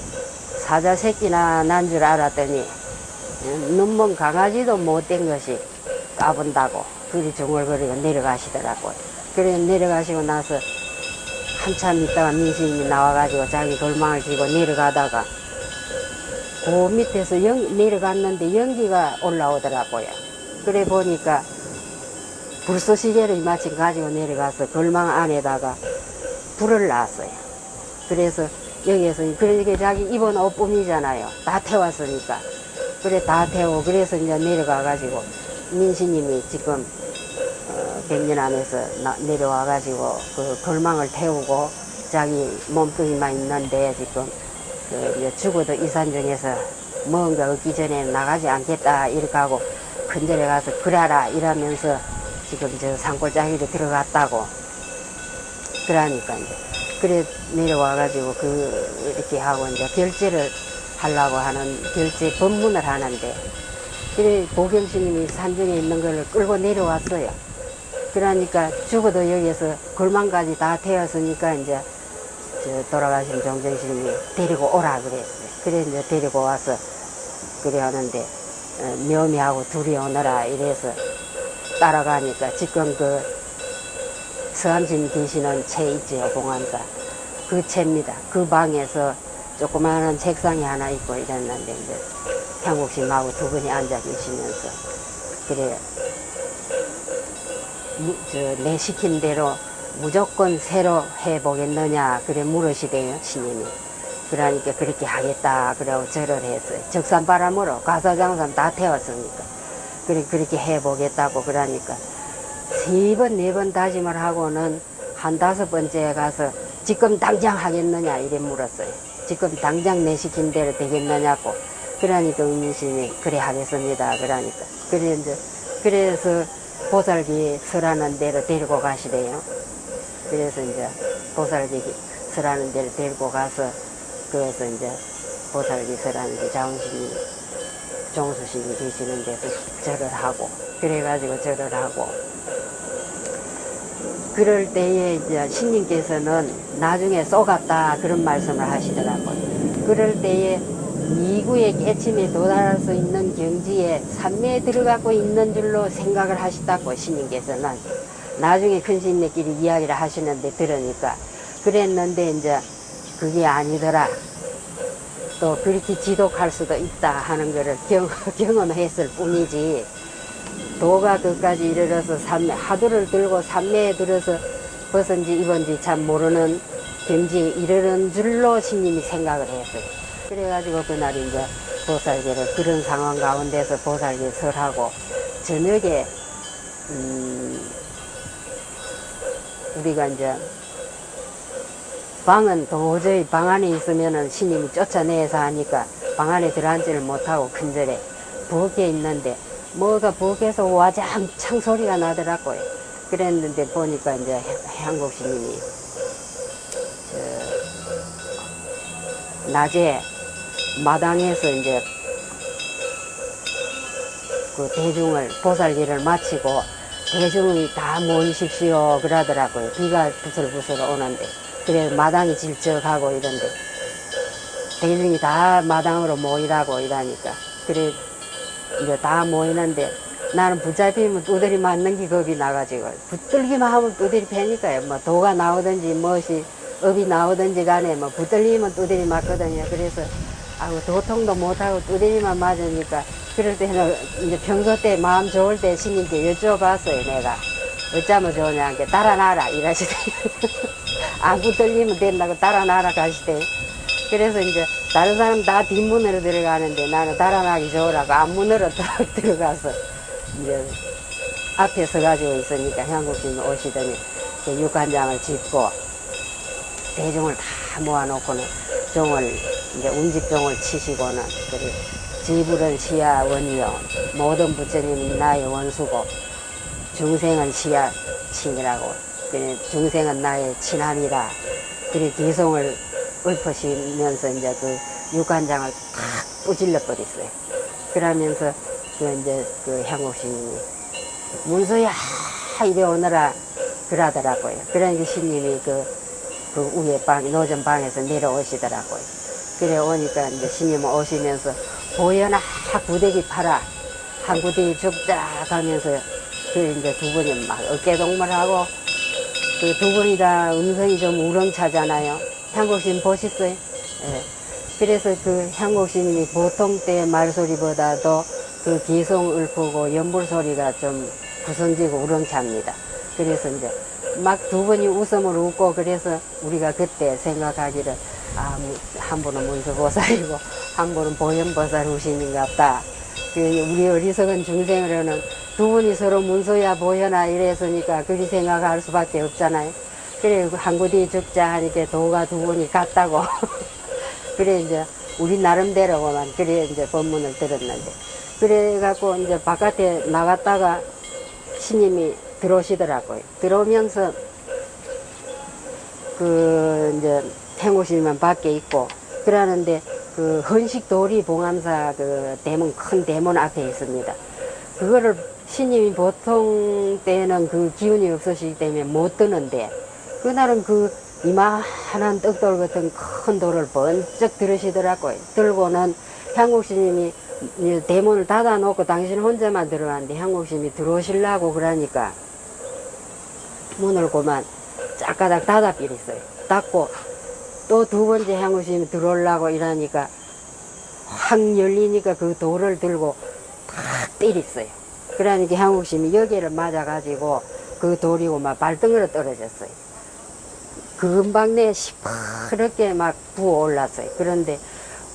사자 새끼나 난 줄 알았더니 눈먼 강아지도 못된 것이 까분다고 그리 중얼거리고 내려가시더라고요. 그래 내려가시고 나서 한참 있다가 민스님이 나와가지고 자기 걸망을 쥐고 내려가다가 그 밑에서 내려갔는데 연기가 올라오더라고요. 그래 보니까 불쏘시개를 마침 가지고 내려가서 걸망 안에다가 불을 놨어요. 그래서 여기에서 그러니까 자기 입은 옷뿐이잖아요. 다 태웠으니까. 그래 다 태우고 그래서 이제 내려가가지고 민스님이 지금 백년암에서 내려와가지고 그 걸망을 태우고 자기 몸뚱이만 있는데 지금 그 이제 죽어도 이산중에서 뭔가 얻기 전에 나가지 않겠다 이렇게 하고 근절에 가서 그라라 이러면서 지금 저 산골짜기로 들어갔다고 그러니까 이제 그래 내려와가지고 그 이렇게 하고 이제 결제를 하려고 하는 결제 법문을 하는데 그래 보경스님이 산중에 있는 걸 끌고 내려왔어요. 그러니까 죽어도 여기에서 골망까지 다 태웠으니까 이제 저 돌아가신 정정스님이 데리고 오라 그랬어요. 그래 이제 데리고 와서 그래 하는데 묘미하고 둘이 오너라 이래서 따라가니까 지금 그 서암신 계시는 채 있지요, 봉암사. 그 채입니다. 그 방에서 조그마한 책상이 하나 있고 이랬는데 이제 향국심하고 두 분이 앉아 계시면서 그래 내 시킨 대로 무조건 새로 해보겠느냐 그래 물으시대요, 스님이. 그러니까 그렇게 하겠다 그러고 절을 했어요. 적산바람으로 가사장산 다 태웠으니까 그래 그렇게 해보겠다고. 그러니까 3번 4번 다짐을 하고는 한 5번째에 가서 지금 당장 하겠느냐 이래 물었어요. 지금 당장 내 시킨 대로 되겠느냐고. 그러니까 의미심이 그래 하겠습니다 그러니까 그래 이제 그래서 보살기 설하는 대로 데리고 가시래요. 그래서 이제 보살기 설하는 대로 데리고 가서 그래서 이제 보살기 설하는 데 자원스님 종수심이 계시는 데서 절을 하고 그래가지고 절을 하고 그럴 때에 이제 신님께서는 나중에 쏘갔다 그런 말씀을 하시더라고요. 그럴 때에 이구의 깨침에 도달할 수 있는 경지에 산매에 들어가고 있는 줄로 생각을 하시다고 신님께서는 나중에 큰 스님네끼리 이야기를 하시는데 들으니까 그랬는데 이제 그게 아니더라. 또 그렇게 지독할 수도 있다 하는 거를 경험했을 뿐이지 도가 그까지 이르러서 산매, 하두를 들고 산매에 들어서 벗은지 입은지 참 모르는 경지에 이르는 줄로 스님이 생각을 했어요. 그래가지고 그날 이제 보살계를 그런 상황 가운데서 보살계 설하고 저녁에 우리가 이제 방은 도저히 방 안에 있으면은 스님이 쫓아내서 하니까 방 안에 들어앉지를 못하고 큰절에 부엌에 있는데 뭐가 부엌에서 와장창 소리가 나더라고요. 그랬는데 보니까 이제 향국 스님이 낮에 마당에서 이제 그 대중을 보살기를 마치고 대중이 다 모이십시오 그러더라고요. 비가 부슬부슬 오는데 그래 마당이 질적하고 이런데 대중이 다 마당으로 모이라고 이러니까 그래 이제 다 모이는데 나는 붙잡히면 두드리 맞는 게 겁이 나가지고 붙들기만 하면 두드리 패니까요. 뭐 도가 나오든지 무엇이 업이 나오든지 간에 뭐 붙들리면 두드리 맞거든요. 그래서 아우 도통도 못하고 두드리만 맞으니까 그럴 때는 이제 평소 때 마음 좋을 때 스님께 여쭤봤어요. 내가 어쩌면 좋으냐 하니까 따라 나라 이러시더니 안 붙들리면 된다고 따라 나라 가시대. 그래서 이제 다른 사람 다 뒷문으로 들어가는데 나는 달아나기 좋으라고 앞문으로 들어가서 이제 앞에 서가지고 있으니까 향국님이 오시더니 육간장을 짚고 대중을 다 모아놓고는 종을 이제 운집종을 치시고는 그래 지불은 시야 원이요 모든 부처님이 나의 원수고 중생은 시야 친이라고 그래 중생은 나의 친함이라 그래 기송을 읊으시면서 이제 그 육간장을 탁 뿌질러 버렸어요. 그러면서 그 이제 그 향국스님이 문수야 이래 오너라 그러더라고요. 그러니까 스님이 그 위에 방 노전 방에서 내려오시더라고요. 그래 오니까 이제 스님 오시면서 보현아 구데기 팔아 한 구데기 죽자 하면서 그 이제 두 분이 막 어깨동무하고 그 두 분이 다 음성이 좀 우렁차잖아요. 향국스님 보셨어요? 예. 그래서 그 향국스님이 보통 때 말소리보다도 그 기송 읊고 연불 소리가 좀 구성지고 우렁찹니다. 그래서 이제 막 두 분이 웃음을 웃고 그래서 우리가 그때 생각하기를 한 분은 문수보살이고 한 분은 보현보살 후신인갑다. 그 우리 어리석은 중생으로는 두 분이 서로 문수야 보현아 이랬으니까 그리 생각할 수밖에 없잖아요. 그래 한 구디 죽자 하니까 도가 두 분이 같다고 그래 이제 우리 나름대로만 그래 이제 법문을 들었는데 그래 갖고 이제 바깥에 나갔다가 스님이 들어오시더라고요. 들어오면서 그 이제 행오스님은 밖에 있고 그러는데 그 헌식돌이 봉암사 그 대문, 큰 대문 앞에 있습니다. 그거를 신님이 보통 때는 그 기운이 없으시기 때문에 못 드는데, 그날은 그 이만한 떡돌 같은 큰 돌을 번쩍 들으시더라고요. 들고는 향국스님이 대문을 닫아놓고 당신 혼자만 들어갔는데 향국스님이 들어오시려고 그러니까 문을 그만 짝가닥 닫아버렸어요. 닫고 또 두 번째 향국스님이 들어오려고 이러니까 확 열리니까 그 돌을 들고 탁 때렸어요. 그러니까 향국스님이 여기를 맞아가지고 그 돌이고 막 발등으로 떨어졌어요. 금방 내 시퍼렇게 막 부어올랐어요. 그런데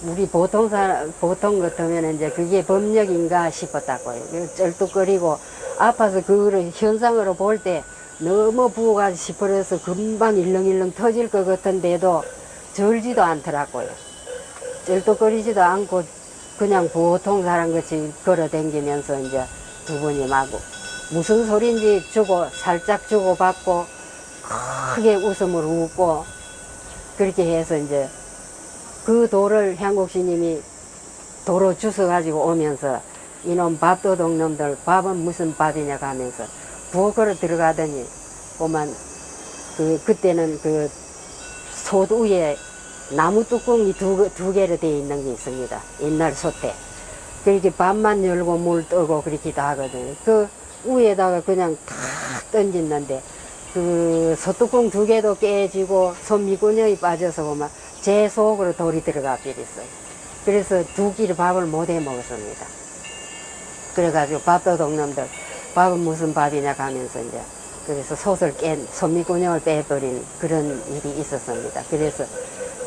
우리 보통 같으면 이제 그게 법력인가 싶었다고요. 쩔뚝거리고 아파서 그거를 현상으로 볼 때 너무 부어가지고 시퍼려서 금방 일렁일렁 터질 것 같은데도 절지도 않더라고요. 쩔뚝거리지도 않고 그냥 보통 사람 같이 걸어다니면서 이제 두 분이 마구 무슨 소리인지 살짝 주고받고 크게 웃음을 웃고 그렇게 해서 이제 그 돌을 향국스님이 도로 주워가지고 오면서 이놈 밥도둑 놈들 밥은 무슨 밥이냐 하면서 부엌으로 들어가더니 오만 그때는 그 솥 위에 나무 뚜껑이 두 개로 되어 있는 게 있습니다. 옛날 솥에. 그렇게 밥만 열고 물 뜨고 그렇게도 하거든요. 그 위에다가 그냥 탁 던졌는데 그 솥뚜껑 두 개도 깨지고 솥미구녕이 빠져서 보면 제 속으로 돌이 들어가 버렸어요. 그래서 두 끼를 밥을 못 해 먹었습니다. 그래가지고 밥도둑 놈들 밥은 무슨 밥이냐 하면서 이제 그래서 솥을 깬 솥미구녕을 빼버린 그런 일이 있었습니다. 그래서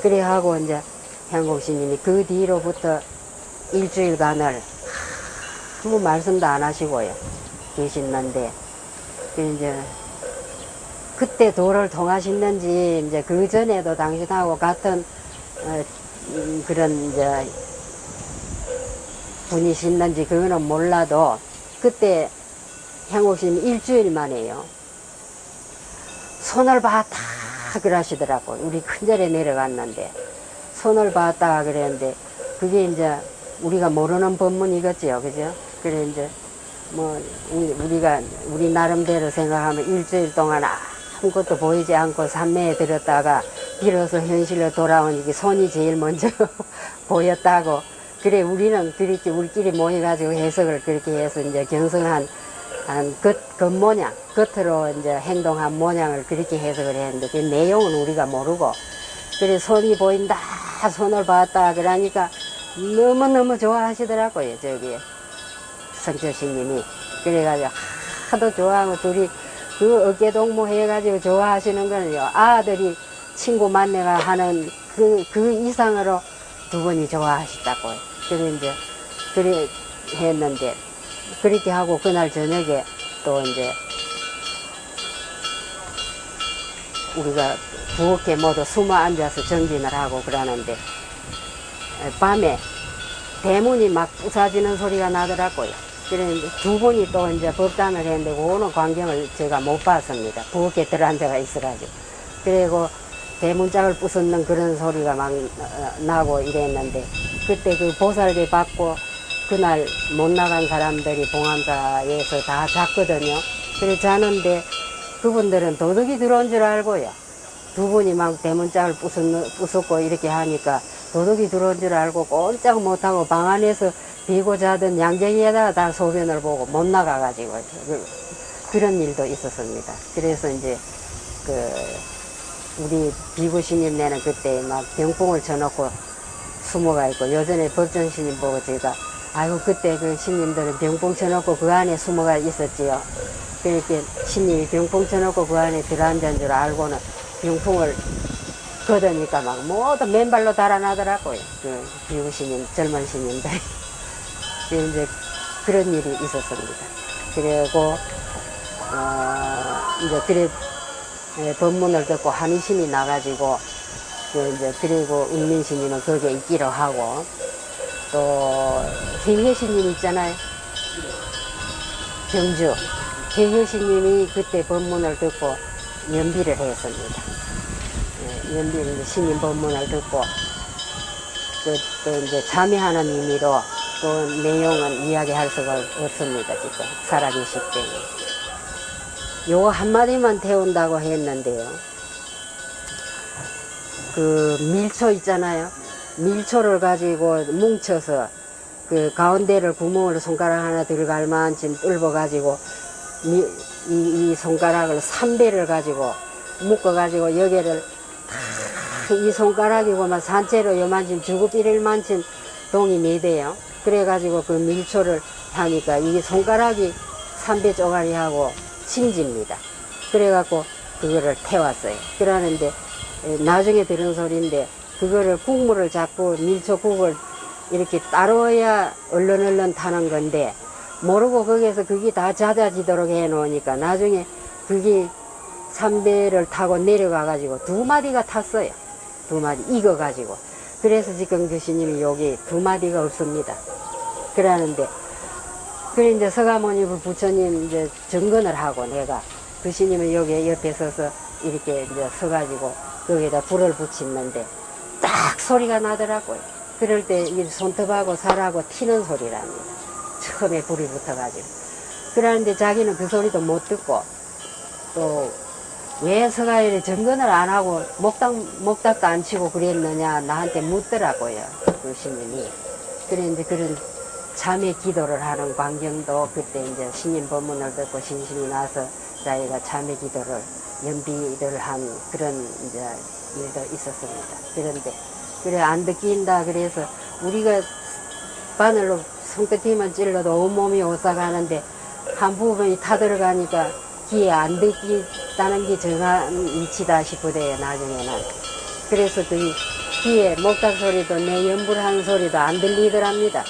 그래 하고 이제 향국스님이 그 뒤로부터 일주일간을 아무 말씀도 안 하시고요 계셨는데 이제 그때 도를 통하셨는지 이제 그 전에도 당신하고 같은 그런 이제 분이셨는지 그거는 몰라도 그때 향국스님 일주일 만에요 손을 봤다 그러시더라고요. 우리 큰절에 내려갔는데 손을 봤다 그랬는데 그게 이제 우리가 모르는 법문이겠지요, 그죠? 그래 이제 뭐 우리 나름대로 생각하면 일주일 동안 아무것도 보이지 않고 산매에 들었다가 비로소 현실로 돌아오니까 손이 제일 먼저 보였다고. 그래 우리는 그렇게 우리끼리 모여가지고 해석을 그렇게 해서 이제 경성한 겉모양, 겉으로 이제 행동한 모양을 그렇게 해석을 했는데 그 내용은 우리가 모르고 그래 손이 보인다, 손을 봤다 그러니까 너무너무 좋아하시더라고요, 저기 성철스님이. 그래가지고 하도 좋아하고 둘이 그 어깨동무 해가지고 좋아하시는 거는요, 아들이 친구 만나가 하는 그 이상으로 두 분이 좋아하시다고요. 그래 이제 그래 했는데 그렇게 하고 그날 저녁에 또 이제 우리가 부엌에 모두 숨어 앉아서 정진을 하고 그러는데 밤에 대문이 막 부서지는 소리가 나더라고요. 그래 두 분이 또 이제 법당을 했는데 그거는 광경을 제가 못 봤습니다. 부엌에 들어앉아가 있어가지고. 그리고 대문짝을 부수는 그런 소리가 막 나고 이랬는데 그때 그 보살배 받고 그날 못 나간 사람들이 봉암사에서 다 잤거든요. 그래 자는데 그분들은 도둑이 들어온 줄 알고요. 두 분이 막 대문짝을 부수고 이렇게 하니까 도둑이 들어온 줄 알고 꼼짝 못하고 방 안에서 비고 자던 양쟁이에다가 다 소변을 보고 못 나가가지고 그런 일도 있었습니다. 그래서 이제 우리 비구스님네는 그때 막 병풍을 쳐놓고 숨어가 있고 요전에 법전스님 보고 제가 아이고 그때 그 스님들은 병풍 쳐놓고 그 안에 숨어가 있었지요. 그렇게 스님이 병풍 쳐놓고 그 안에 들어앉은 줄 알고는 병풍을 걷으니까 막 모두 맨발로 달아나더라고요. 그 비구스님 젊은 스님들이. 이제 그런 일이 있었습니다. 그리고 이제 그래 법문을 듣고 한의심이 나가지고 이제 그리고 은민스님은 거기에 있기로 하고 또 해혜스님 있잖아요. 경주 해혜스님이 그때 법문을 듣고 연비를 했습니다. 연비를 스님 법문을 듣고 또 이제 참여하는 의미로 또 내용은 이야기할 수가 없습니다. 지금 살아계시기 때문에. 요거 한마디만 태운다고 했는데요. 그 밀초 있잖아요. 밀초를 가지고 뭉쳐서 그 가운데를 구멍을 손가락 하나 들어갈 만큼 뚫어가지고 이 손가락을 3배를 가지고 묶어가지고 여기를 이 손가락이고만 산채로 요만큼 주고비릴 만큼 동이 내대요. 그래가지고 그 밀초를 하니까 이게 손가락이 3배 쪼가리하고 친집니다. 그래갖고 그거를 태웠어요. 그러는데 나중에 들은 소리인데 그거를 국물을 자꾸 밀초국을 이렇게 따로야 얼른 타는 건데 모르고 거기에서 그게 다 잦아지도록 해놓으니까 나중에 그게 3배를 타고 내려가가지고 2마디가 탔어요. 2마디 익어가지고. 그래서 지금 교수님이 여기 2마디가 없습니다. 그러는데 그래 이제 서가모니 부처님 이제 정건을 하고 내가 교수님을 여기 옆에 서서 이렇게 이제 서가지고 거기에다 불을 붙이는데 딱 소리가 나더라고요. 그럴 때 이 손톱하고 살하고 튀는 소리랍니다. 처음에 불이 붙어가지고. 그러는데 자기는 그 소리도 못 듣고 또 왜 서가일에 정건을 안 하고 목닥도 안 치고 그랬느냐 나한테 묻더라고요. 그 스님이. 그래 이제 그런 참회 기도를 하는 광경도 그때 이제 스님 법문을 듣고 신심이 나서 자기가 참회 기도를 연비를 한 그런 이제 일도 있었습니다. 그런데 그래 안 듣긴다 그래서 우리가 바늘로 손끝에만 찔러도 온몸이 오싹하는데 한 부분이 타들어가니까 귀에 안 듣긴다는 게 정한 이치다 싶으대요 나중에는. 그래서 그 귀에 목탁 소리도 내 연불하는 소리도 안 들리더랍니다.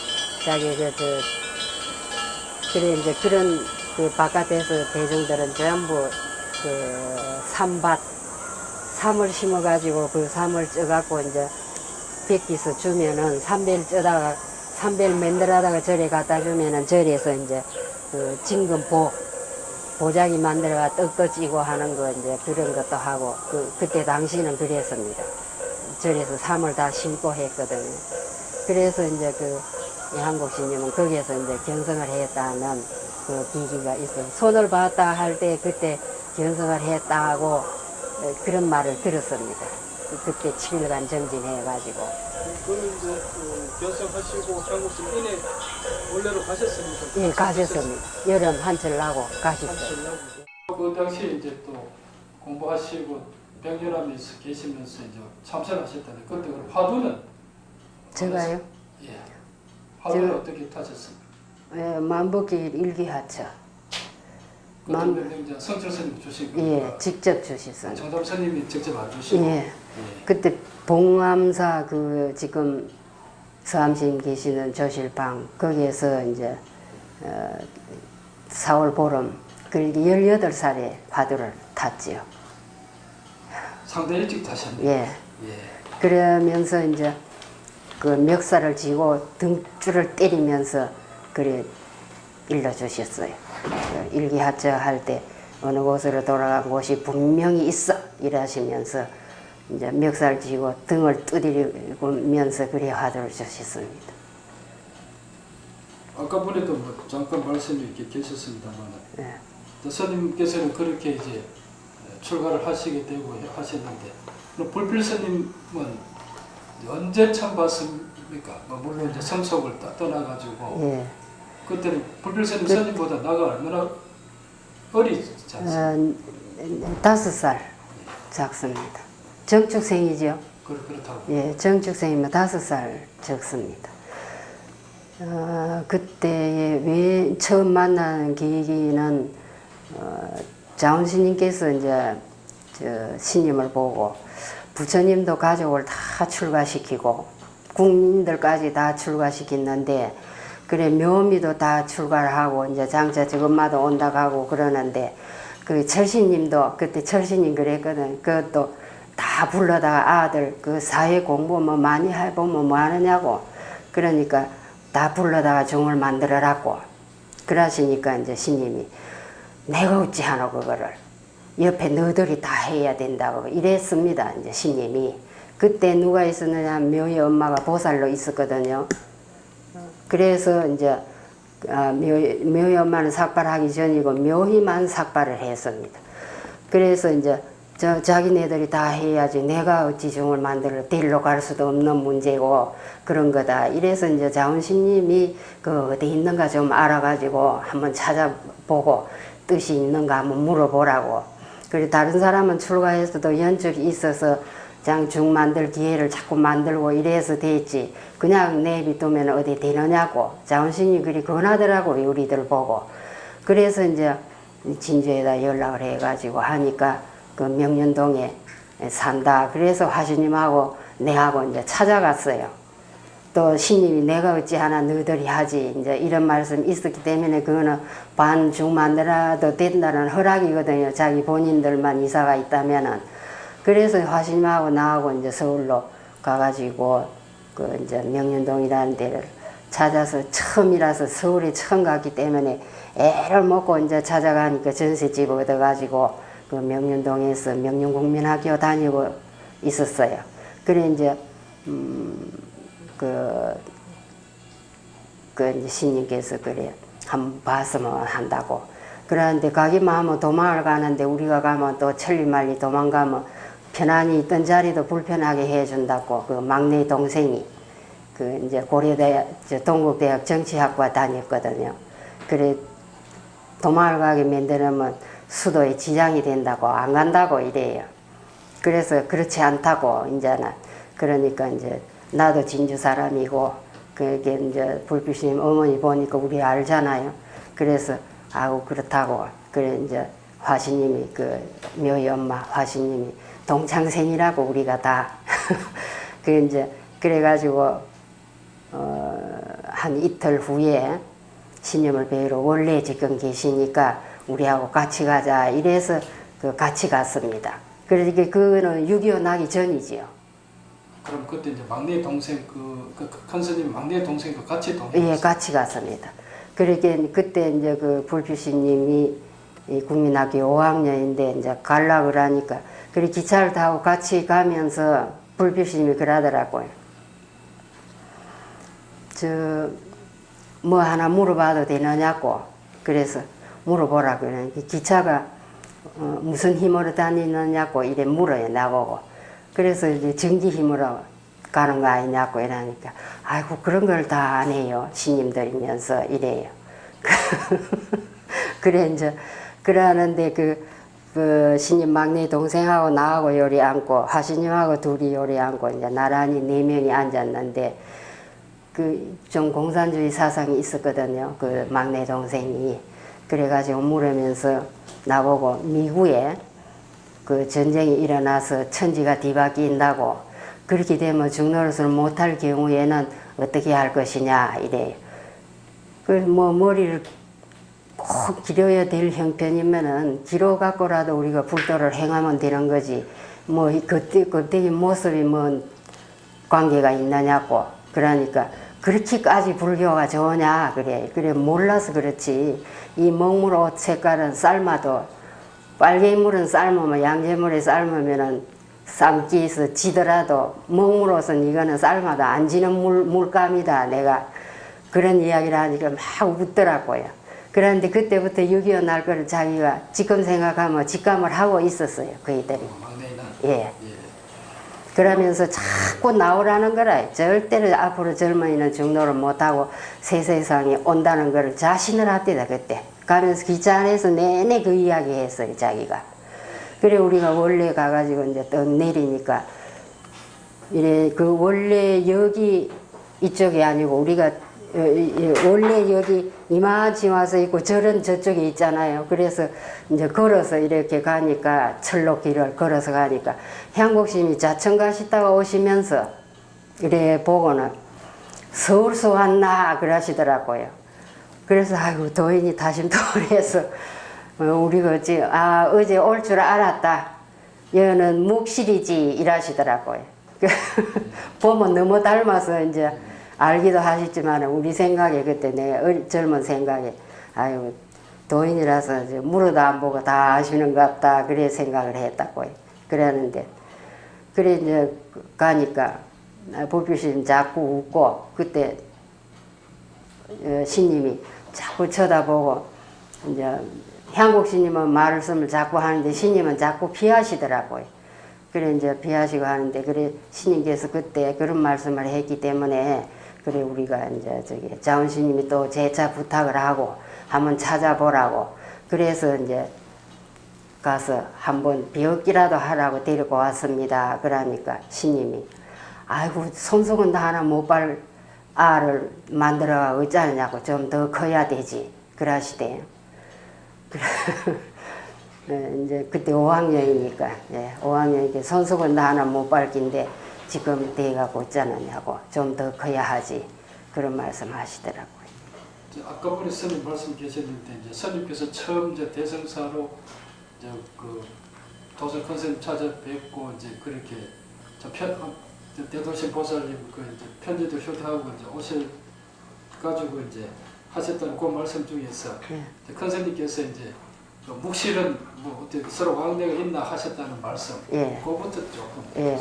자기 그래 이제 그런 그 바깥에서 대중들은 전부 그 삼을 심어가지고 그 삼을 쪄갖고 이제 백기서 주면은 삼배를 쪄다가 삼배를 만들어다가 절에 갖다 주면은 절에서 이제 그 진금 보자기 만들어가 떡도 찌고 하는 거 이제 그런 것도 하고 그때 당시는 그랬습니다. 절에서 삼을 다 심고 했거든요. 그래서 이제 이 한국 스님은 거기에서 이제 견성을 했다는 그 기기가 있어요. 손을 봤다 할 때 그때 견성을 했다고 그런 말을 들었습니다. 그때 7일간 정진해가지고. 그럼 이제 견성하시고 한국 스님 인해 원래로 가셨습니까? 예, 가셨습니다. 여름 한철 나고 가셨어요. 그 당시에 이제 또 공부하시고 백년암에서 계시면서 이제 참선하셨다는데 그때 그 화두는 제가요? 예. 화두는 제가- 어떻게 타셨습니까? 예, 만복길 일기하처. 그때 이제 성철 스님 주신 거. 예, 직접 주셨어요. 정담 스님이 직접 와주시고. 예. 그때 봉암사 지금 서암스님 계시는 조실방 거기에서 이제 4월 보름 그러니까 18살에 화두를 탔지요. 상당히 일찍 타셨네요. 예. 예. 그러면서 이제 그 멱살을 쥐고 등줄을 때리면서 그래 일러주셨어요. 일기하처 할 때 어느 곳으로 돌아간 곳이 분명히 있어 이러시면서 이제 멱살 쥐고 등을 두드리면서 그래 화두를 주셨습니다. 아까 보니까 뭐 잠깐 말씀이 이렇게 계셨습니다만, 예. 스님께서는 그렇게 이제 출가를 하시게 되고 하셨는데, 불필 스님은 언제 처음 봤습니까? 뭐 물론 이제 성속을 떠나가지고 예. 그때는 불필 스님 스님보다 나가 얼마나 어리지 않습니까? 5살 작습니다. 정축생이죠. 그렇다고. 예, 정축생이면 5살 적습니다. 그때 왜 처음 만나는 계기는 자운스님께서 이제 스님을 보고 부처님도 가족을 다 출가시키고 국민들까지 다 출가시켰는데 그래 묘미도 다 출가를 하고 이제 장차 저것마다 온다고 하고 그러는데 그 철신님도 그때 철신님 그랬거든. 그것도 다 불러다가 아들 그 사회 공부 뭐 많이 해보면 뭐 하느냐고 그러니까 다 불러다가 종을 만들어라고 그러시니까 이제 스님이 내가 어찌 하노 그거를 옆에 너희들이 다 해야 된다고 이랬습니다. 이제 스님이 그때 누가 있었느냐 묘의 엄마가 보살로 있었거든요. 그래서 이제 묘의 엄마는 삭발하기 전이고 묘희만 삭발을 했습니다. 그래서 이제 자기네들이 다 해야지 내가 어찌 종을 만들어 데리러 갈 수도 없는 문제고 그런 거다. 이래서 이제 자원신님이 그 어디 있는가 좀 알아가지고 한번 찾아보고 뜻이 있는가 한번 물어보라고. 그리고 다른 사람은 출가해서도 연적이 있어서 장중 만들 기회를 자꾸 만들고 이래서 됐지. 그냥 내비두면 어디 되느냐고. 자원신이 그리 권하더라고요, 우리들 보고. 그래서 이제 진주에다 연락을 해가지고 하니까 그 명륜동에 산다. 그래서 화신님하고 내하고 이제 찾아갔어요. 또 신님이 내가 어찌하나 너희들이 하지. 이제 이런 말씀이 있었기 때문에 그거는 반중 만들어도 된다는 허락이거든요. 자기 본인들만 이사가 있다면은. 그래서 화신님하고 나하고 이제 서울로 가가지고 그 이제 명륜동이라는 데를 찾아서 처음이라서 서울에 처음 갔기 때문에 애를 먹고 이제 찾아가니까 전셋집 얻어가지고 그 명륜동에서 명륜국민학교 다니고 있었어요. 그래 이제 이제 신님께서 그래 한번 봤으면 한다고. 그러는데 가기만 하면 도망을 가는데 우리가 가면 또 천리말리 도망가면 편안히 있던 자리도 불편하게 해준다고. 그 막내 동생이 그 이제 고려대학 동국대학 정치학과 다녔거든요. 그래 도망을 가게 만들면 수도에 지장이 된다고 안 간다고 이래요. 그래서 그렇지 않다고 이제는. 그러니까 이제 나도 진주 사람이고 그게 이제 불빛님 어머니 보니까 우리 알잖아요. 그래서 아우 그렇다고. 그래 이제 화신님이 그 묘의 엄마 화신님이 동창생이라고 우리가 다. 그 이제 그래가지고 한 이틀 후에 신님을 뵈러 원래 지금 계시니까 우리하고 같이 가자 이래서 그 같이 갔습니다. 그러니까 그거는 6.25 나기 전이지요. 그럼 그때 이제 막내 동생 큰 스님 막내 동생도 같이 동행. 예, 같이 갔습니다. 그러니까 그때 이제 그 불필신님이 국민학교 5학년인데 이제 가려고 그러니까 그래 기차를 타고 같이 가면서 불필신님이 그러더라고요. 뭐 하나 물어봐도 되느냐고. 그래서 물어보라 그러니까 기차가 무슨 힘으로 다니느냐고 이래 물어요 나보고. 그래서 이제 전기 힘으로 가는 거 아니냐고 이러니까 아이고 그런 걸 다 안 해요 신님들이면서 이래요. 그래 이제 그러는데 그 신님 막내 동생하고 나하고 요리 앉고 화신님하고 둘이 요리 앉고 이제 나란히 4명이 앉았는데 그 좀 공산주의 사상이 있었거든요. 그 막내 동생이. 그래가지고 물으면서 나보고 미국에 그 전쟁이 일어나서 천지가 뒤바뀐다고 그렇게 되면 중노릇을 못할 경우에는 어떻게 할 것이냐 이래요. 그 뭐 머리를 꼭 기려야 될 형편이면은 기로 갖고라도 우리가 불도를 행하면 되는 거지. 뭐 그때의 모습이 뭔 관계가 있느냐고. 그러니까 그렇게까지 불교가 좋으냐 그래 몰라서 그렇지. 이 먹물 옷 색깔은 삶아도 빨개물은 삶으면 양재물에 삶으면은 삶기에서 지더라도 먹물 옷은 이거는 삶아도 안 지는 물감이다. 내가 그런 이야기를 하니까 막 웃더라고요. 그런데 그때부터 6.25 날 거를 자기가 지금 생각하면 직감을 하고 있었어요. 그이들이. 막내는. 예. 그러면서 자꾸 나오라는 거라. 절대로 앞으로 젊은이는 중노를 못하고 새 세상에 온다는 거를 자신을 합디다 그때. 가면서 기차 안에서 내내 그 이야기 했어요 자기가. 그래 우리가 원래 가가지고 이제 떡 내리니까 이래 그 원래 여기 이쪽이 아니고 우리가 원래 여기 이만치 와서 있고 절은 저쪽에 있잖아요. 그래서 이제 걸어서 이렇게 가니까 철로길을 걸어서 가니까 향국심이 자천 가시다가 오시면서 이래 보고는 서울서 왔나 그러시더라고요. 그래서 아이고 도인이 다짐통을 해서 우리가 어제 올 줄 알았다. 여는 묵실이지 이러시더라고요. 보면 너무 닮아서 이제 알기도 하시지만 우리 생각에 그때 내 젊은 생각에 아유 도인이라서 물어도 안 보고 다 아시는 것 같다 그래 생각을 했다고요. 그랬는데 그래 이제 가니까 보필스님 자꾸 웃고 그때 신님이 자꾸 쳐다보고 이제 향국 스님은 말씀을 자꾸 하는데 신님은 자꾸 피하시더라고요. 그래 이제 피하시고 하는데 그래 신님께서 그때 그런 말씀을 했기 때문에 그래 우리가 이제 저기 자원 스님이 또 재차 부탁을 하고 한번 찾아보라고 그래서 이제 가서 한번 비웃기라도 하라고 데리고 왔습니다. 그러니까 신님이 아이고 손속은 다 하나 못 발 알을 만들어가 어쩌냐고 좀 더 커야 되지 그러시대요. 이제 그때 5학년이니까 5학년이니까 손속은 다 하나 못 밟긴데 지금 돼가고 어쩌느냐고 좀 더 커야 하지 그런 말씀 하시더라고요. 아까 우리 스님 말씀 계셨는데 이제 스님께서 처음 이제 대성사로 이제 그 도서 컨셉 찾아뵙고 이제 그렇게 대도신 보살님 그 이제 편지도 효도하고 이제 오실 가지고 이제 하셨다는 그 말씀 중에서 컨셉님께서 이제 그 묵실은 뭐 어떻게 서로 왕래가 있나 하셨다는 말씀. 그거부터 조금.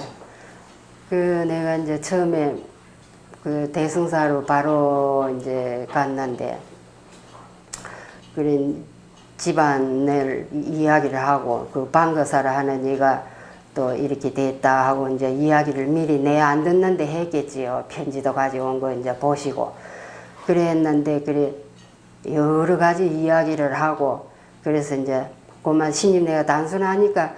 그 내가 이제 처음에 그 대승사로 바로 이제 갔는데 그래 집안을 이야기를 하고 그 방거사를 하는 얘가 또 이렇게 됐다 하고 이제 이야기를 미리 내 안 듣는데 했겠지요. 편지도 가지고 온 거 이제 보시고 그랬는데 그래 여러 가지 이야기를 하고 그래서 이제 그만 신님 내가 단순하니까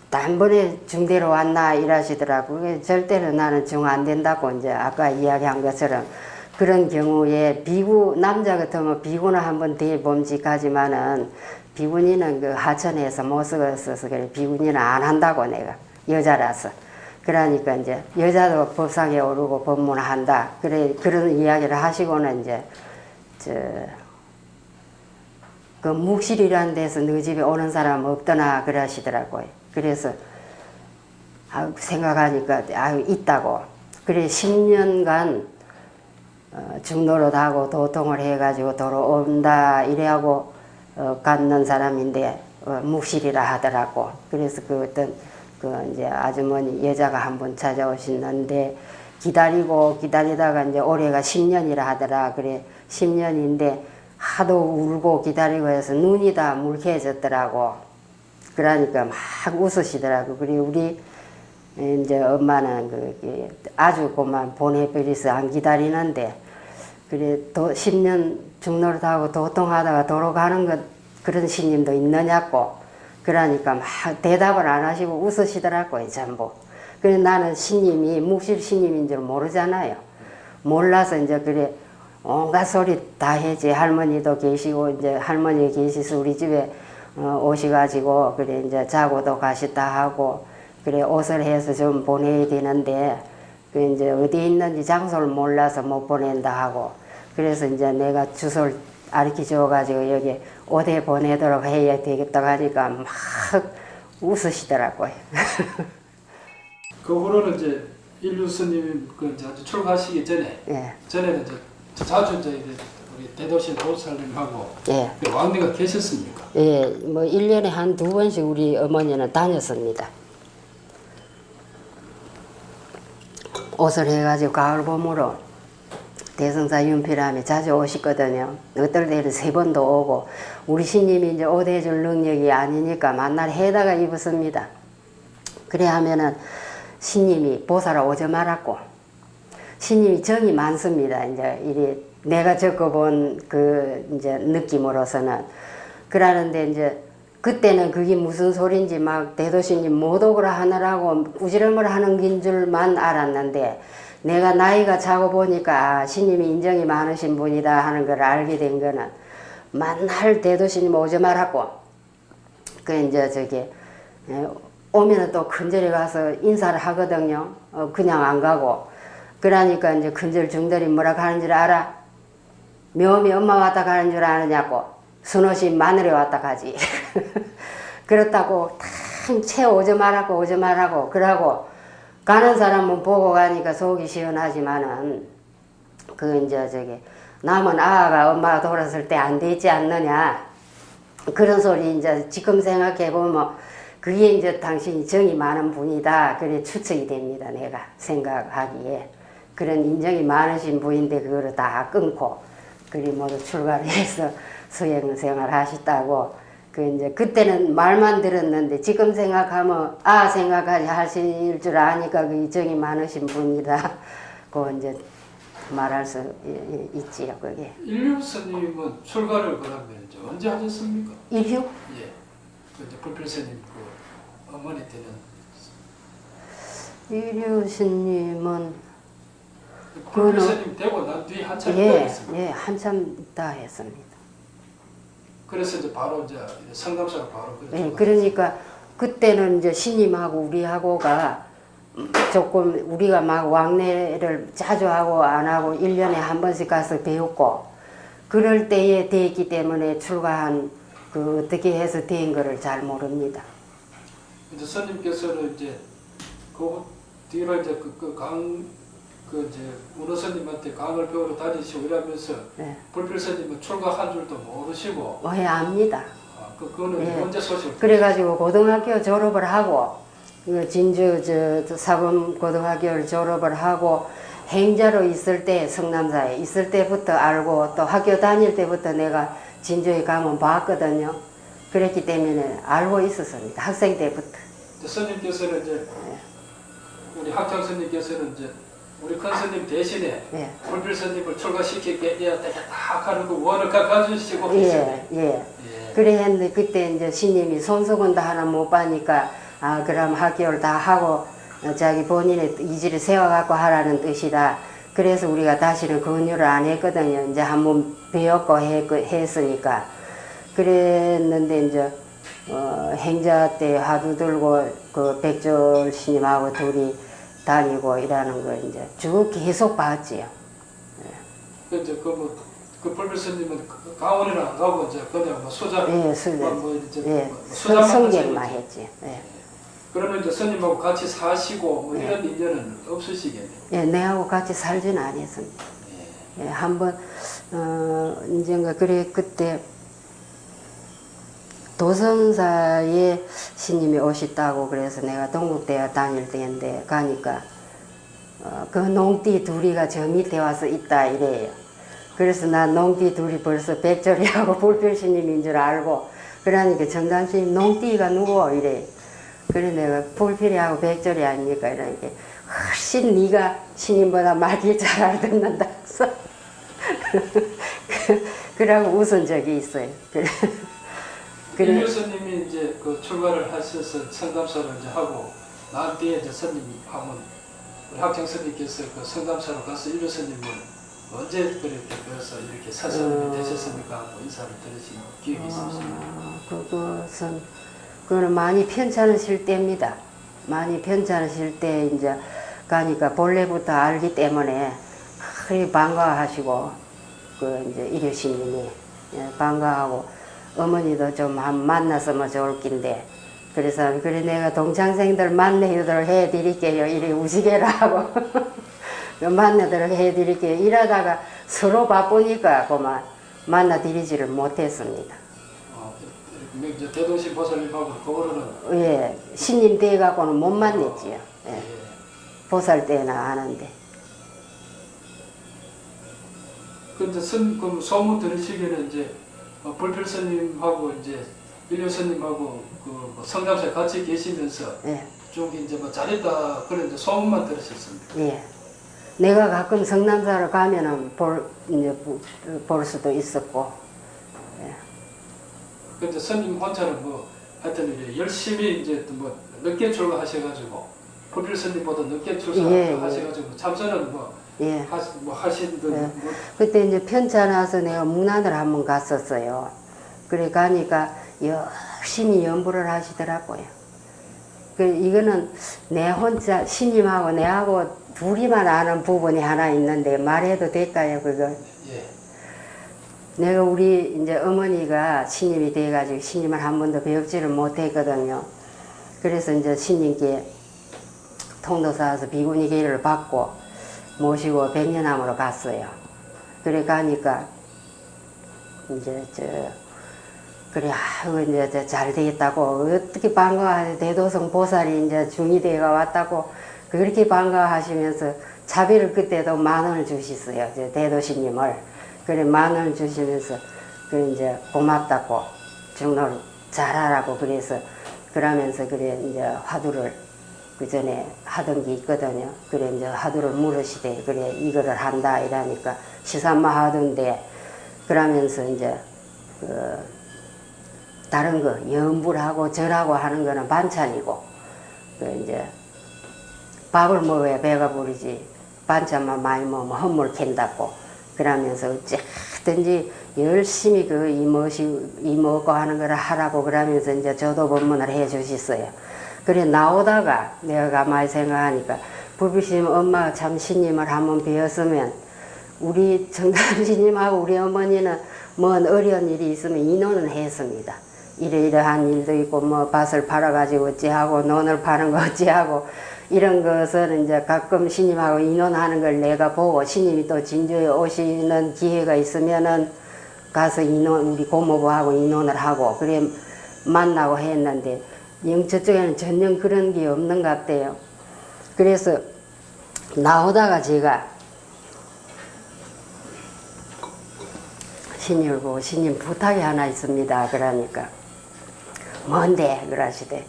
단번에 중대로 왔나 이러시더라고. 절대로 나는 중 안 된다고 이제 아까 이야기한 것처럼 그런 경우에 비구 남자 같으면 비구는 한번 대범직하지만은 비구니는 그 하천에서 못 쓰었어서 그래 비구니는 안 한다고 내가 여자라서 그러니까 이제 여자도 법상에 오르고 법문한다 그래 그런 이야기를 하시고는 이제 그 묵실이라는 데서 너희 집에 오는 사람 없더나 그러시더라고요. 그래서 생각하니까 있다고. 그래 10년간 중노릇하고 도통을 해가지고 돌아온다 이래하고 갖는 사람인데 묵실이라 하더라고. 그래서 그 어떤 그 이제 아주머니 여자가 한 번 찾아오셨는데 기다리다가 이제 올해가 10년이라 하더라. 그래 10년인데 하도 울고 기다리고 해서 눈이 다 물개해졌더라고. 그러니까 막 웃으시더라고. 그리고 우리 이제 엄마는 그 아주 그만 보내버려서 안 기다리는데 그래 10년 중노릇하고 도통하다가 돌아가는 것 그런 신님도 있느냐고. 그러니까 막 대답을 안 하시고 웃으시더라고요 전부. 그래 나는 신님이 묵실 신님인 줄 모르잖아요. 몰라서 이제 그래 온갖 소리 다 해지. 할머니도 계시고 이제 할머니 계시서 우리 집에 오셔가지고 그래 이제 자고도 가시다 하고 그래 옷을 해서 좀 보내야 되는데 그 이제 어디 있는지 장소를 몰라서 못 보낸다 하고 그래서 이제 내가 주소를 가르쳐 줘가지고 여기 옷에 보내도록 해야 되겠다고 하니까 막 웃으시더라고요. 그 후로는 이제 인류 스님 그 이제 아주 출가하시기 전에 전에는 이제 자주 이제 우리 대도신 보살님하고 그 왕래가 계셨습니까? 뭐 1년에 한 2번씩 우리 어머니는 다녔습니다. 옷을 해가지고 가을 봄으로 대성사 윤필함에 자주 오시거든요. 어떨 때는 3번도 오고 우리 신님이 이제 옷 해줄 능력이 아니니까 만날 해다가 입었습니다. 그래 하면은 신님이 보살아 오지 말았고 신님이 정이 많습니다. 이제 이리 내가 겪어본 그 이제 느낌으로서는 그러는데 이제 그때는 그게 무슨 소린지 막 대도신님 못 오거라 하느라고 꾸지람을 하는 긴 줄만 알았는데 내가 나이가 차고 보니까 신님이 인정이 많으신 분이다 하는 걸 알게 된 거는 만날 대도신님 오지 말았고 그 이제 저기 오면은 또 큰절에 가서 인사를 하거든요. 그냥 안 가고 그러니까 이제 큰절 중들이 뭐라 하는 줄 알아? 묘미 엄마 왔다 가는 줄 아느냐고 순옷이 마늘에 왔다 가지. 그렇다고 탕채 오지 말라고 그러고 가는 사람은 보고 가니까 속이 시원하지만은 그 이제 저기 남은 아가 엄마가 돌았을 때 안 되지 않느냐 그런 소리 이제 지금 생각해 보면 그게 이제 당신이 정이 많은 분이다. 그래 추측이 됩니다. 내가 생각하기에. 그런 인정이 많으신 분인데 그거를 다 끊고 그리 모두 출가를 해서 수행 생활 하셨다고. 그 이제 그때는 말만 들었는데 지금 생각하면 생각하지 하실 줄 아니까 그 정이 많으신 분이다. 그 이제 말할 수 있지요. 그게. 일류 스님은 출가를 그러면 이제 언제 하셨습니까? 일휴? 예. 그 이제 불필 스님 그 어머니 때는 일휴 스님은 불필 그거는- 스님 되고 난 뒤에 한참 예, 기다렸습니다. 예, 한참 있다 했습니다. 그래서 이제 바로 이제 성감사로 바로 예, 그러니까 그때는 이제 신임하고 우리하고가 조금 우리가 막 왕래를 자주 하고 안 하고 1년에 한 번씩 가서 배웠고 그럴 때에 됐기 때문에 출가한 그 어떻게 해서 된 거를 잘 모릅니다. 이제 스님께서는 이제 그 뒤로 이제 그 이제 문호 스님한테 강을 배우러 다니시고 이러면서 예. 불필 스님은 출가한 줄도 모르시고 왜 압니다. 그거는 예. 언제 소식을 그래가지고 고등학교 졸업을 하고 그 진주 저 사범 고등학교를 졸업을 하고 행자로 있을 때 성남사에 있을 때부터 알고 또 학교 다닐 때부터 내가 진주에 가면 봤거든요. 그랬기 때문에 알고 있었습니다. 학생 때부터. 스님께서는 이제 우리 학창 스님께서는 이제 우리 큰 스님 대신에 예. 불필 스님을 출가시키게 해야 되겠다 하는 그 원을 가져주시고 예, 계시네요. 예. 예. 그래 했는데 그때 이제 신님이 손수건도 하나 못 봐니까 그럼 학교를 다 하고 자기 본인의 이지를 세워갖고 하라는 뜻이다. 그래서 우리가 다시는 권유를 안 했거든요. 이제 한번 배웠고 했으니까. 그랬는데 이제 행자 때 화두 들고 그 백졸 스님하고 둘이 다니고 이러는 걸 이제 쭉 계속 봤지요. 그 이제 그 불필 스님은 강원에는 안 가고 이제 그냥 뭐 수자 예, 수자. 뭐 이제 예, 수자만 성경만 하시고 했지. 예. 그러면 이제 스님하고 같이 사시고 뭐 예. 이런 인연은 없으시겠네요. 예, 내하고 같이 살지는 않았습니다. 예, 한번 언젠가 그래 그때 도성사에 스님이 오셨다고 그래서 내가 동국대학 다닐 때인데 가니까 그 농띠 둘이가 저 밑에 와서 있다 이래요. 그래서 난 농띠 둘이 벌써 백절이하고 불필 스님인 줄 알고 그러니까 정담 스님 농띠가 누구 이래. 그래 내가 불필이하고 백절이 아닙니까 이러니까 훨씬 네가 스님보다 말귀 잘 알듣는다 해서 그러고 웃은 적이 있어요. 그래. 일류 스님이 이제 그 출가를 하셔서 성담사를 이제 하고 난 뒤에 이제 스님이 하면 우리 학창 스님께서 그 성담사로 가서 일류 스님은 언제 그렇게 배워서 이렇게 사선이 되셨습니까? 하고 인사를 드리신 기억이 있으십니까? 그거는 많이 편찮으실 때입니다. 많이 편찮으실 때 이제 가니까 본래부터 알기 때문에 크게 반가워하시고 그 이제 일유신님이 반가워하고 어머니도 좀 한 만났으면 좋을 낀데 그래서 그래 내가 동창생들 만나도록 해드릴게요 이래 우시게라 하고 만나도록 해드릴게요 이러다가 서로 바쁘니까 그만 만나드리지를 못했습니다. 이제 대동신 보살님하고 그거는 예, 신임 돼갖고는 못 만났지요. 예. 보살 때나 아는데. 그 이제 그 소문 들으시기에는 이제 불필 스님하고 이제 일류 스님하고 그 성담사에 같이 계시면서 예. 쭉 이제 뭐 잘했다 그런 이제 소문만 들으셨습니다. 예. 내가 가끔 성남사를 가면은 볼 수도 있었고. 예. 그 이제 스님 혼자는 뭐 하여튼 이제 열심히 이제 뭐 늦게 출가하셔가지고 불필 스님보다 늦게 출가하셔가지고 참선은 뭐 예. 하시든 예. 뭐 그때 이제 편찮아서 내가 묵란을 한번 갔었어요. 그래 가니까 열심히 연부를 하시더라고요. 그 이거는 내 혼자 신임하고 내하고 둘이만 아는 부분이 하나 있는데 말해도 될까요, 그걸? 예. 내가 우리 이제 어머니가 신임이 돼가지고 신임을 한 번도 배우지를 못했거든요. 그래서 이제 신임께 통도사 와서 비구니 계를 받고 모시고 백년암으로 갔어요. 그래 가니까 이제 그래, 아이고, 이제 잘 되겠다고. 어떻게 반가워하지? 대도성 보살이 이제 중위대가 왔다고. 그렇게 반가워하시면서 자비를 그때도 10,000원을 주셨어요. 이제 대도시님을. 그래, 10,000원을 주시면서, 그 이제 고맙다고. 중노를 잘하라고. 그래서, 그러면서 그래, 이제 화두를 그 전에 하던 게 있거든요. 그래, 이제 화두를 물으시대. 그래, 이거를 한다. 이러니까 시산마 하던데, 그러면서 이제, 다른 거, 염불하고 절하고 하는 거는 반찬이고, 그 이제, 밥을 먹어야 배가 부르지, 반찬만 많이 먹으면 헛물 캔다고, 그러면서 어쨌든지 열심히 그 이모고 하는 거를 하라고 그러면서 이제 저도 법문을 해 주셨어요. 그래, 나오다가 내가 가만히 생각하니까, 불비심 엄마가 참 신님을 한번 배웠으면, 우리 정담신님하고 우리 어머니는 뭔 어려운 일이 있으면 인원은 했습니다. 이러이러한 일도 있고 뭐 밭을 팔아가지고 어찌하고 논을 파는 거 어찌하고 이런 것은 이제 가끔 신님하고 인원하는 걸 내가 보고 신님이 또 진주에 오시는 기회가 있으면은 가서 우리 고모부하고 인원을 하고 그래 만나고 했는데 저쪽에는 전혀 그런 게 없는 것 같아요. 그래서 나오다가 제가 신님을 보고 신님 부탁이 하나 있습니다. 그러니까 뭔데? 그러시대.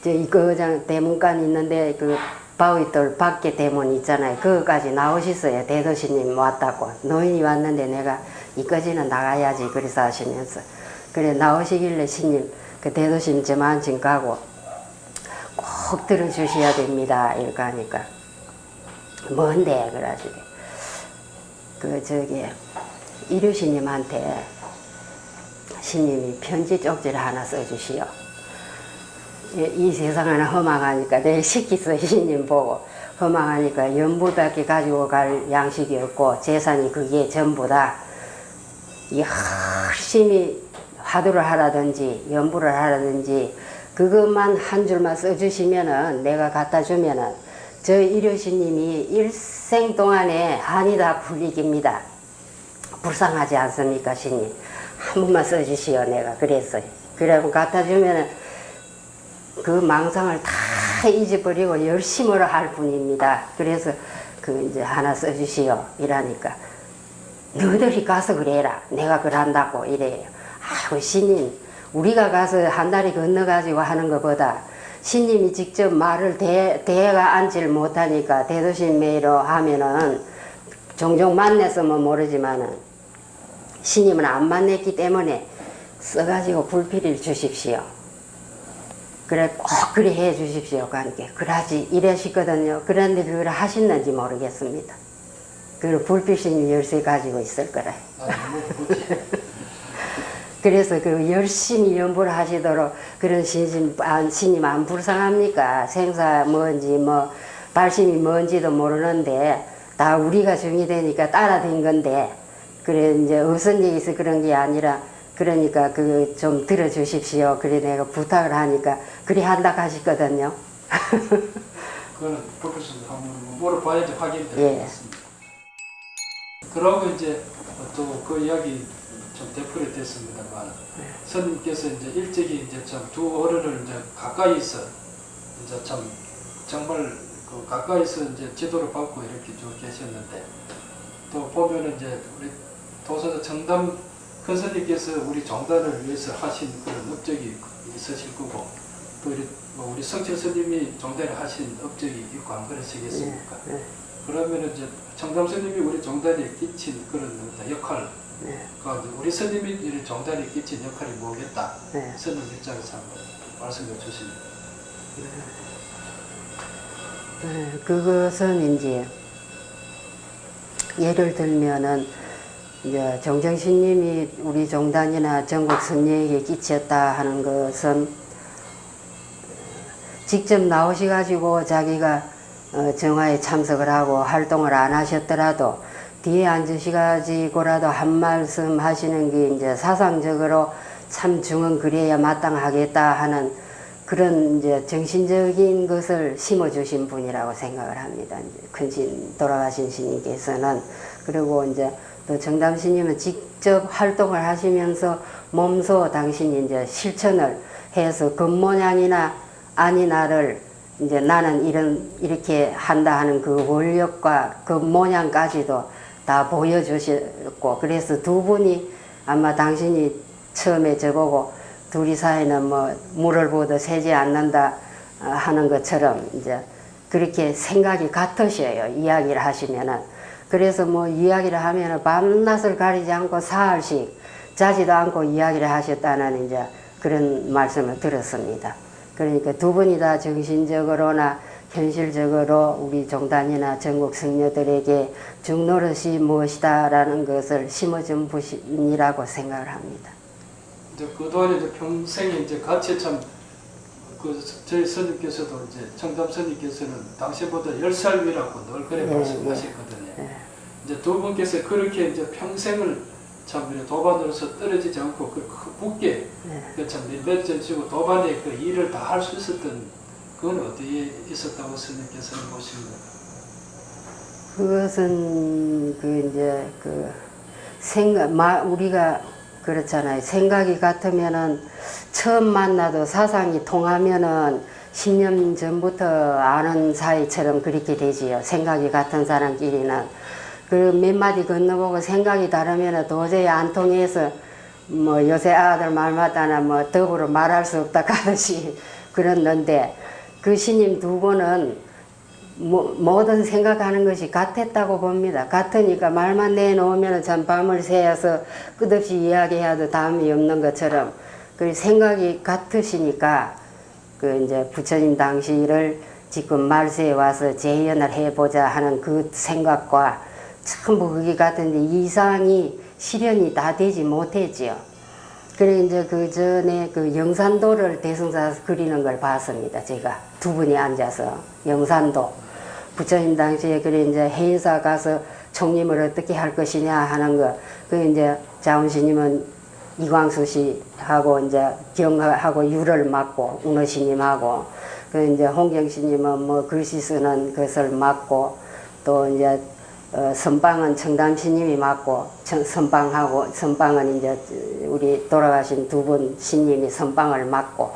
그 대문간 있는데 그 바위돌 밖에 대문 있잖아요. 그거까지 나오셨어요. 대도시님 왔다고. 노인이 왔는데 내가 이까지는 나가야지. 그래서 하시면서. 그래 나오시길래 신님 그 대도시님 저만큼 가고 꼭 들어주셔야 됩니다. 이렇게 하니까 뭔데? 그러시대. 이류신님한테 신님이 편지 쪽지를 하나 써주시오. 이 세상은 허망하니까 내일 시키서 신님 보고 허망하니까 연불밖에 가지고 갈 양식이 없고 재산이 그게 전부다. 열심히 화두를 하라든지 연불을 하라든지 그것만 한 줄만 써주시면은 내가 갖다 주면은 저 이류신님이 일생 동안에 한이 다 풀리깁니다. 불쌍하지 않습니까, 신님? 한 번만 써주시오, 내가 그랬어요. 그러면 갖다 주면은 그 망상을 다 잊어버리고 열심히 할 뿐입니다. 그래서 그 이제 하나 써주시오, 이러니까 너희들이 가서 그래라. 내가 그런다고 이래요. 아이고, 신님, 우리가 가서 한 다리 건너가지고 하는 것보다 신님이 직접 말을 대가 앉질 못하니까 대도신 매로 하면은 종종 만났으면 모르지만은 신님은 안 만났기 때문에 써가지고 불필을 주십시오. 그래 꼭 그리 해 주십시오. 그러니까 그러지 이러시거든요. 그런데 그걸 하셨는지 모르겠습니다. 그걸 불필신님 열쇠 가지고 있을 거라. 그래서 그 열심히 연불 하시도록 그런 신님 안 불쌍합니까? 생사 뭔지 뭐 발심이 뭔지도 모르는데 다 우리가 중이 되니까 따라된 건데 그래 이제 없은 얘기 있어 그런 게 아니라 그러니까 그 좀 들어주십시오. 그래 내가 부탁을 하니까 그리 한다 하시거든요. 그거는 프로페서님 한번 물어봐야지 확인이 될 것 예. 같습니다. 그러고 이제 또 그 이야기 좀 되풀이 됐습니다만 스님께서 이제 일찍이 이제 참 두 어른을 이제 가까이서 이제 참 정말 그 가까이서 이제 지도를 받고 이렇게 쭉 계셨는데 또 보면은 이제 우리 도서자 정담 큰 스님께서 우리 정단을 위해서 하신 그런 업적이 있으실 거고 또 우리 성철 스님이 정단을 하신 업적이 있고 안 그러시겠습니까? 그러면은 이제 정담 스님이 우리 정단에 끼친 그런 역할, 우리 스님이 우리 정단에 끼친 역할이 뭐겠다? 스님 입장에서 한번 말씀해 주십니다. 그것은 이제 예를 들면은 이제 정정신님이 우리 종단이나 전국 선녀에게 끼쳤다 하는 것은 직접 나오셔가지고 자기가 정화에 참석을 하고 활동을 안 하셨더라도 뒤에 앉으셔가지고라도 한 말씀 하시는 게 이제 사상적으로 참 중은 그래야 마땅하겠다 하는 그 그런 이제 정신적인 것을 심어주신 분이라고 생각을 합니다. 이제 큰신 돌아가신 신님께서는. 그리고 이제 또 정담 스님은 직접 활동을 하시면서 몸소 당신이 이제 실천을 해서 겉모양이나 아니나를 이제 나는 이렇게 한다 하는 그 원력과 그 모양까지도 다 보여주셨고, 그래서 두 분이 아마 당신이 처음에 저보고 둘이 사이는 뭐 물을 부어도 새지 않는다 하는 것처럼 이제 그렇게 생각이 같으셔요. 이야기를 하시면은. 그래서 뭐 이야기를 하면은 밤낮을 가리지 않고 사흘씩 자지도 않고 이야기를 하셨다는 이제 그런 말씀을 들었습니다. 그러니까 두 분이 다 정신적으로나 현실적으로 우리 종단이나 전국 성녀들에게 중노릇이 무엇이다라는 것을 심어준 분이라고 생각을 합니다. 이제 그동안에 이제 평생에 이제 같이 참 저희 스님께서도 이제 청담 스님께서는 당시보다 10살 위라고 늘 그래 말씀하셨거든요. 이제 두 분께서 그렇게 이제 평생을 참 도반으로서 떨어지지 않고 그 굳게 참 맺어지고 도반의 그 일을 다 할 수 있었던 그건 어디에 있었다고 스님께서는 보십니까? 그것은 그 이제 그 우리가 그렇잖아요. 생각이 같으면은 처음 만나도 사상이 통하면은 10년 전부터 아는 사이처럼 그렇게 되지요. 생각이 같은 사람끼리는. 그 몇 마디 건너보고 생각이 다르면 도저히 안 통해서 뭐 요새 아들 말마다나 뭐 더불어 말할 수 없다 가듯이 그랬는데, 그 스님 두 분은 모든 생각하는 것이 같았다고 봅니다. 같으니까 말만 내놓으면 참 밤을 새어서 끝없이 이야기해도 다음이 없는 것처럼 그 생각이 같으시니까 그 이제 부처님 당시를 지금 말세에 와서 재현을 해보자 하는 그 생각과 전부 그게 같은데 이상이 실현이 다 되지 못했지요. 그래 이제 그 전에 그 영산도를 대승사에서 그리는 걸 봤습니다. 제가 두 분이 앉아서 영산도 부처님 당시에 그래 이제 해인사 가서 총림을 어떻게 할 것이냐 하는 거, 그 이제 자운스님은 이광수 씨하고 이제 경하고 유를 맡고 운어스님하고 그 이제 홍경스님은 뭐 글씨 쓰는 것을 맡고 또 이제 선방은 청담스님이 맡고 선방은 이제 우리 돌아가신 두 분 스님이 선방을 맡고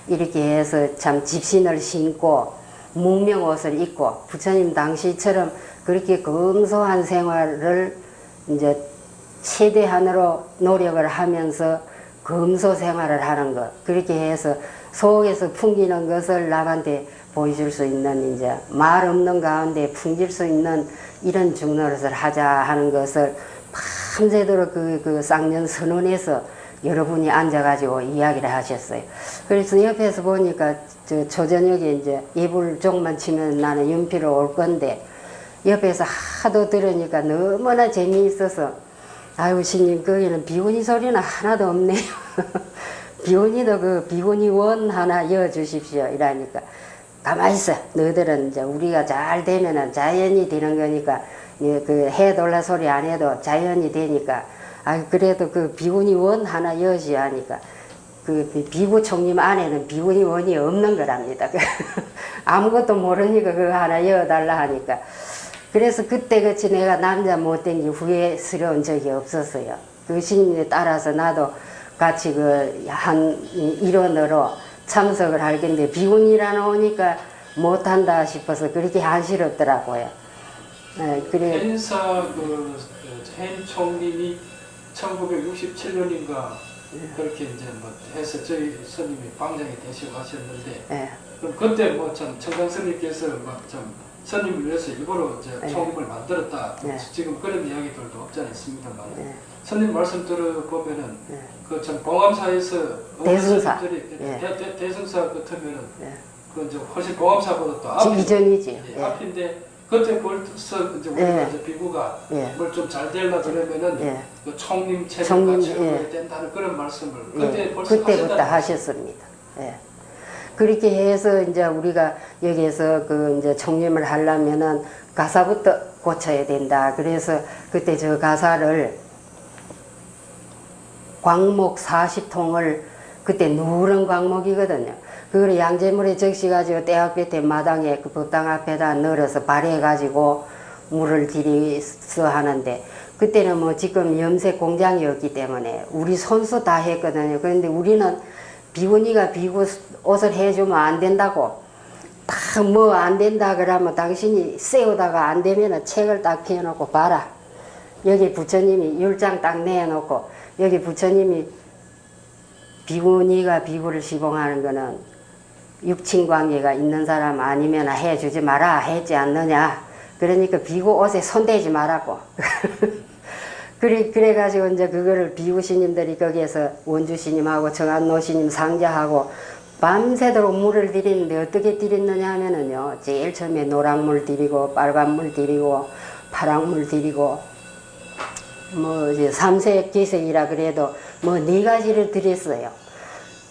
이렇게 해서 참 집신을 신고 무명옷을 입고 부처님 당시처럼 그렇게 검소한 생활을 이제 최대한으로 노력을 하면서 검소 생활을 하는 것, 그렇게 해서 속에서 풍기는 것을 남한테 보여줄 수 있는 이제 말 없는 가운데 풍길 수 있는 이런 중노릇을 하자 하는 것을 밤새도록 그 쌍년 선언에서 여러분이 앉아가지고 이야기를 하셨어요. 그래서 옆에서 보니까 초저녁에 이제 이불 쪽만 치면 나는 연필로 올 건데 옆에서 하도 들으니까 너무나 재미있어서 아유 스님 거기는 비구니 소리는 하나도 없네요. 비구니도 그 비구니 원 하나 이어 주십시오 이러니까 가만히 있어. 너희들은 이제 우리가 잘 되면은 자연이 되는 거니까 그 해돌라 소리 안 해도 자연이 되니까 아 그래도 그 비구니 원 하나 여시 하니까 그 비구 총림 안에는 비구니 원이 없는 거랍니다. 아무것도 모르니까 그거 하나 여달라 하니까 그래서 그때같이 내가 남자 못된 게 후회스러운 적이 없었어요. 그 스님에 따라서 나도 같이 그 한 일원으로 참석을 할 건데 비군이라 나오니까 못한다 싶어서 그렇게 한시럽더라고요. 네, 그래. 해인사 해인 총림이 1967년인가 그렇게 이제 뭐 해서 저희 스님이 방장이 되시고 하셨는데 네. 그럼 그때 뭐 참 청강 스님께서 막 좀 스님을 위해서 일부러 이제 총림을 만들었다. 네. 지금 그런 이야기들도 없지 않습니다만 네. 스님 말씀 들어보면은 네. 그 참 봉암사에서 대승사. 대승사 같으면은 네. 그 이제 훨씬 봉암사보다 또 앞이 이전이지. 예, 앞인데 그때 벌써 이제 우리가 예. 이제 비구가 예. 뭘 좀 잘 되려 그러면은 예. 그 총림 총림, 체제가 채워야 예. 된다는 그런 말씀을 예. 그때 벌써 그때부터 하셨습니다. 예. 그렇게 해서 이제 우리가 여기에서 그 이제 총림을 하려면은 가사부터 고쳐야 된다. 그래서 그때 저 가사를 광목 40통을 그때 누런 광목이거든요. 그걸 양재물에 적셔가지고 떼학볕에 마당에 그 법당 앞에다 널어서 발해가지고 물을 들이서 하는데, 그때는 뭐 지금 염색 공장이었기 때문에 우리 손수 다 했거든요. 그런데 우리는 비구니가 비구 옷을 해주면 안 된다고, 딱 뭐 안 된다 그러면 당신이 세우다가 안 되면 책을 딱 펴놓고 봐라. 여기 부처님이 율장 딱 내놓고, 여기 부처님이 비구니가 비구를 시봉하는 거는 육친관계가 있는 사람 아니면 해주지 마라 했지 않느냐. 그러니까 비구 옷에 손대지 말라고. 그래가지고 이제 그거를 비구스님들이 거기에서 원주스님하고 정안노스님 상자하고 밤새도록 물을 들이는데 어떻게 들였느냐 하면은요, 제일 처음에 노란물 들이고 빨간물 들이고 파랑물 들이고 뭐 이제 삼색 기색이라 그래도 뭐 4가지를 들였어요.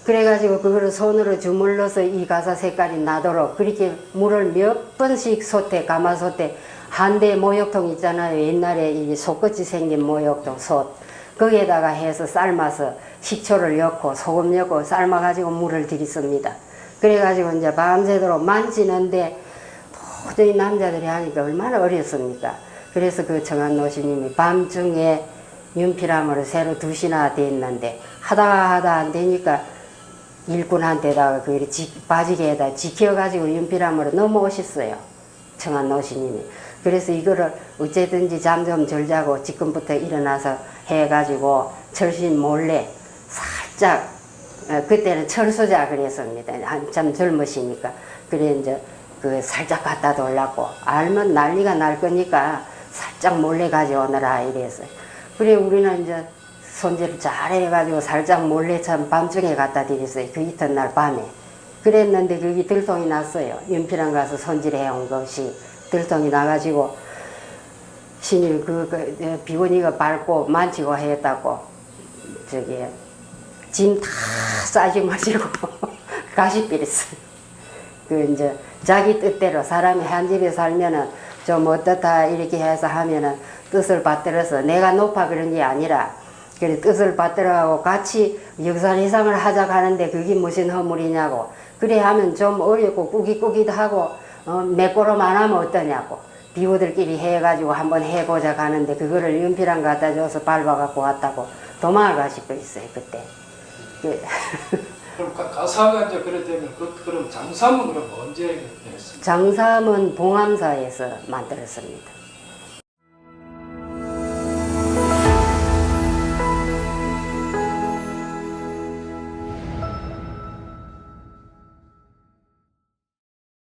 그래가지고 그거를 손으로 주물러서 이 가사 색깔이 나도록 그렇게 물을 몇 번씩 솥에 가마솥에 한 대 모욕통 있잖아요. 옛날에 이 속같이 생긴 모욕통 솥, 거기에다가 해서 삶아서 식초를 넣고 소금 넣고 삶아가지고 물을 들이씁니다. 그래가지고 이제 밤새도록 만지는데 도저히 남자들이 하니까 얼마나 어렵습니까? 그래서 그 정안노스님이 밤중에 윤피람으로 새로 2시나 됐는데 하다가 안 되니까 일꾼한테다가 그 바지개에다 지켜가지고 윤피람으로 넘어오셨어요. 정안노스님이. 그래서 이거를 어쨌든지 잠 좀 덜 자고 지금부터 일어나서 해가지고 철신 몰래 살짝, 그때는 철수자 그랬습니다. 한참 젊으시니까. 그래 이제 그 살짝 갖다 돌라고, 알면 난리가 날 거니까 살짝 몰래 가져오너라 이랬어요. 그래 우리는 이제 손질을 잘 해가지고 살짝 몰래 참 밤중에 갖다 드렸어요. 그 이튿날 밤에. 그랬는데 그게 들통이 났어요. 윤피랑 가서 손질해 온 것이 들통이 나가지고 신일 비구니가 밟고 만지고 했다고 저기 짐 다 싸지마시고 가시비렸어요. 그 이제 자기 뜻대로 사람이 한 집에 살면은 좀 어떻다 이렇게 해서 하면은 뜻을 받들어서 내가 높아 그런 게 아니라 그래 뜻을 받들어가고 같이 역산이상을 하자 하는데 그게 무슨 허물이냐고. 그래 하면 좀 어렵고 꾸깃꾸깃 하고 매꼬름 안 하면 어떠냐고. 비구들끼리 해가지고 한번 해보자 하는데 그거를 윤피랑 갖다 줘서 밟아갖고 왔다고 도망을 가시고 있어요 그때. 그럼 가사가 이제 그랬다면 그럼 장삼은 그럼 언제 했습니까? 장삼은 봉암사에서 만들었습니다.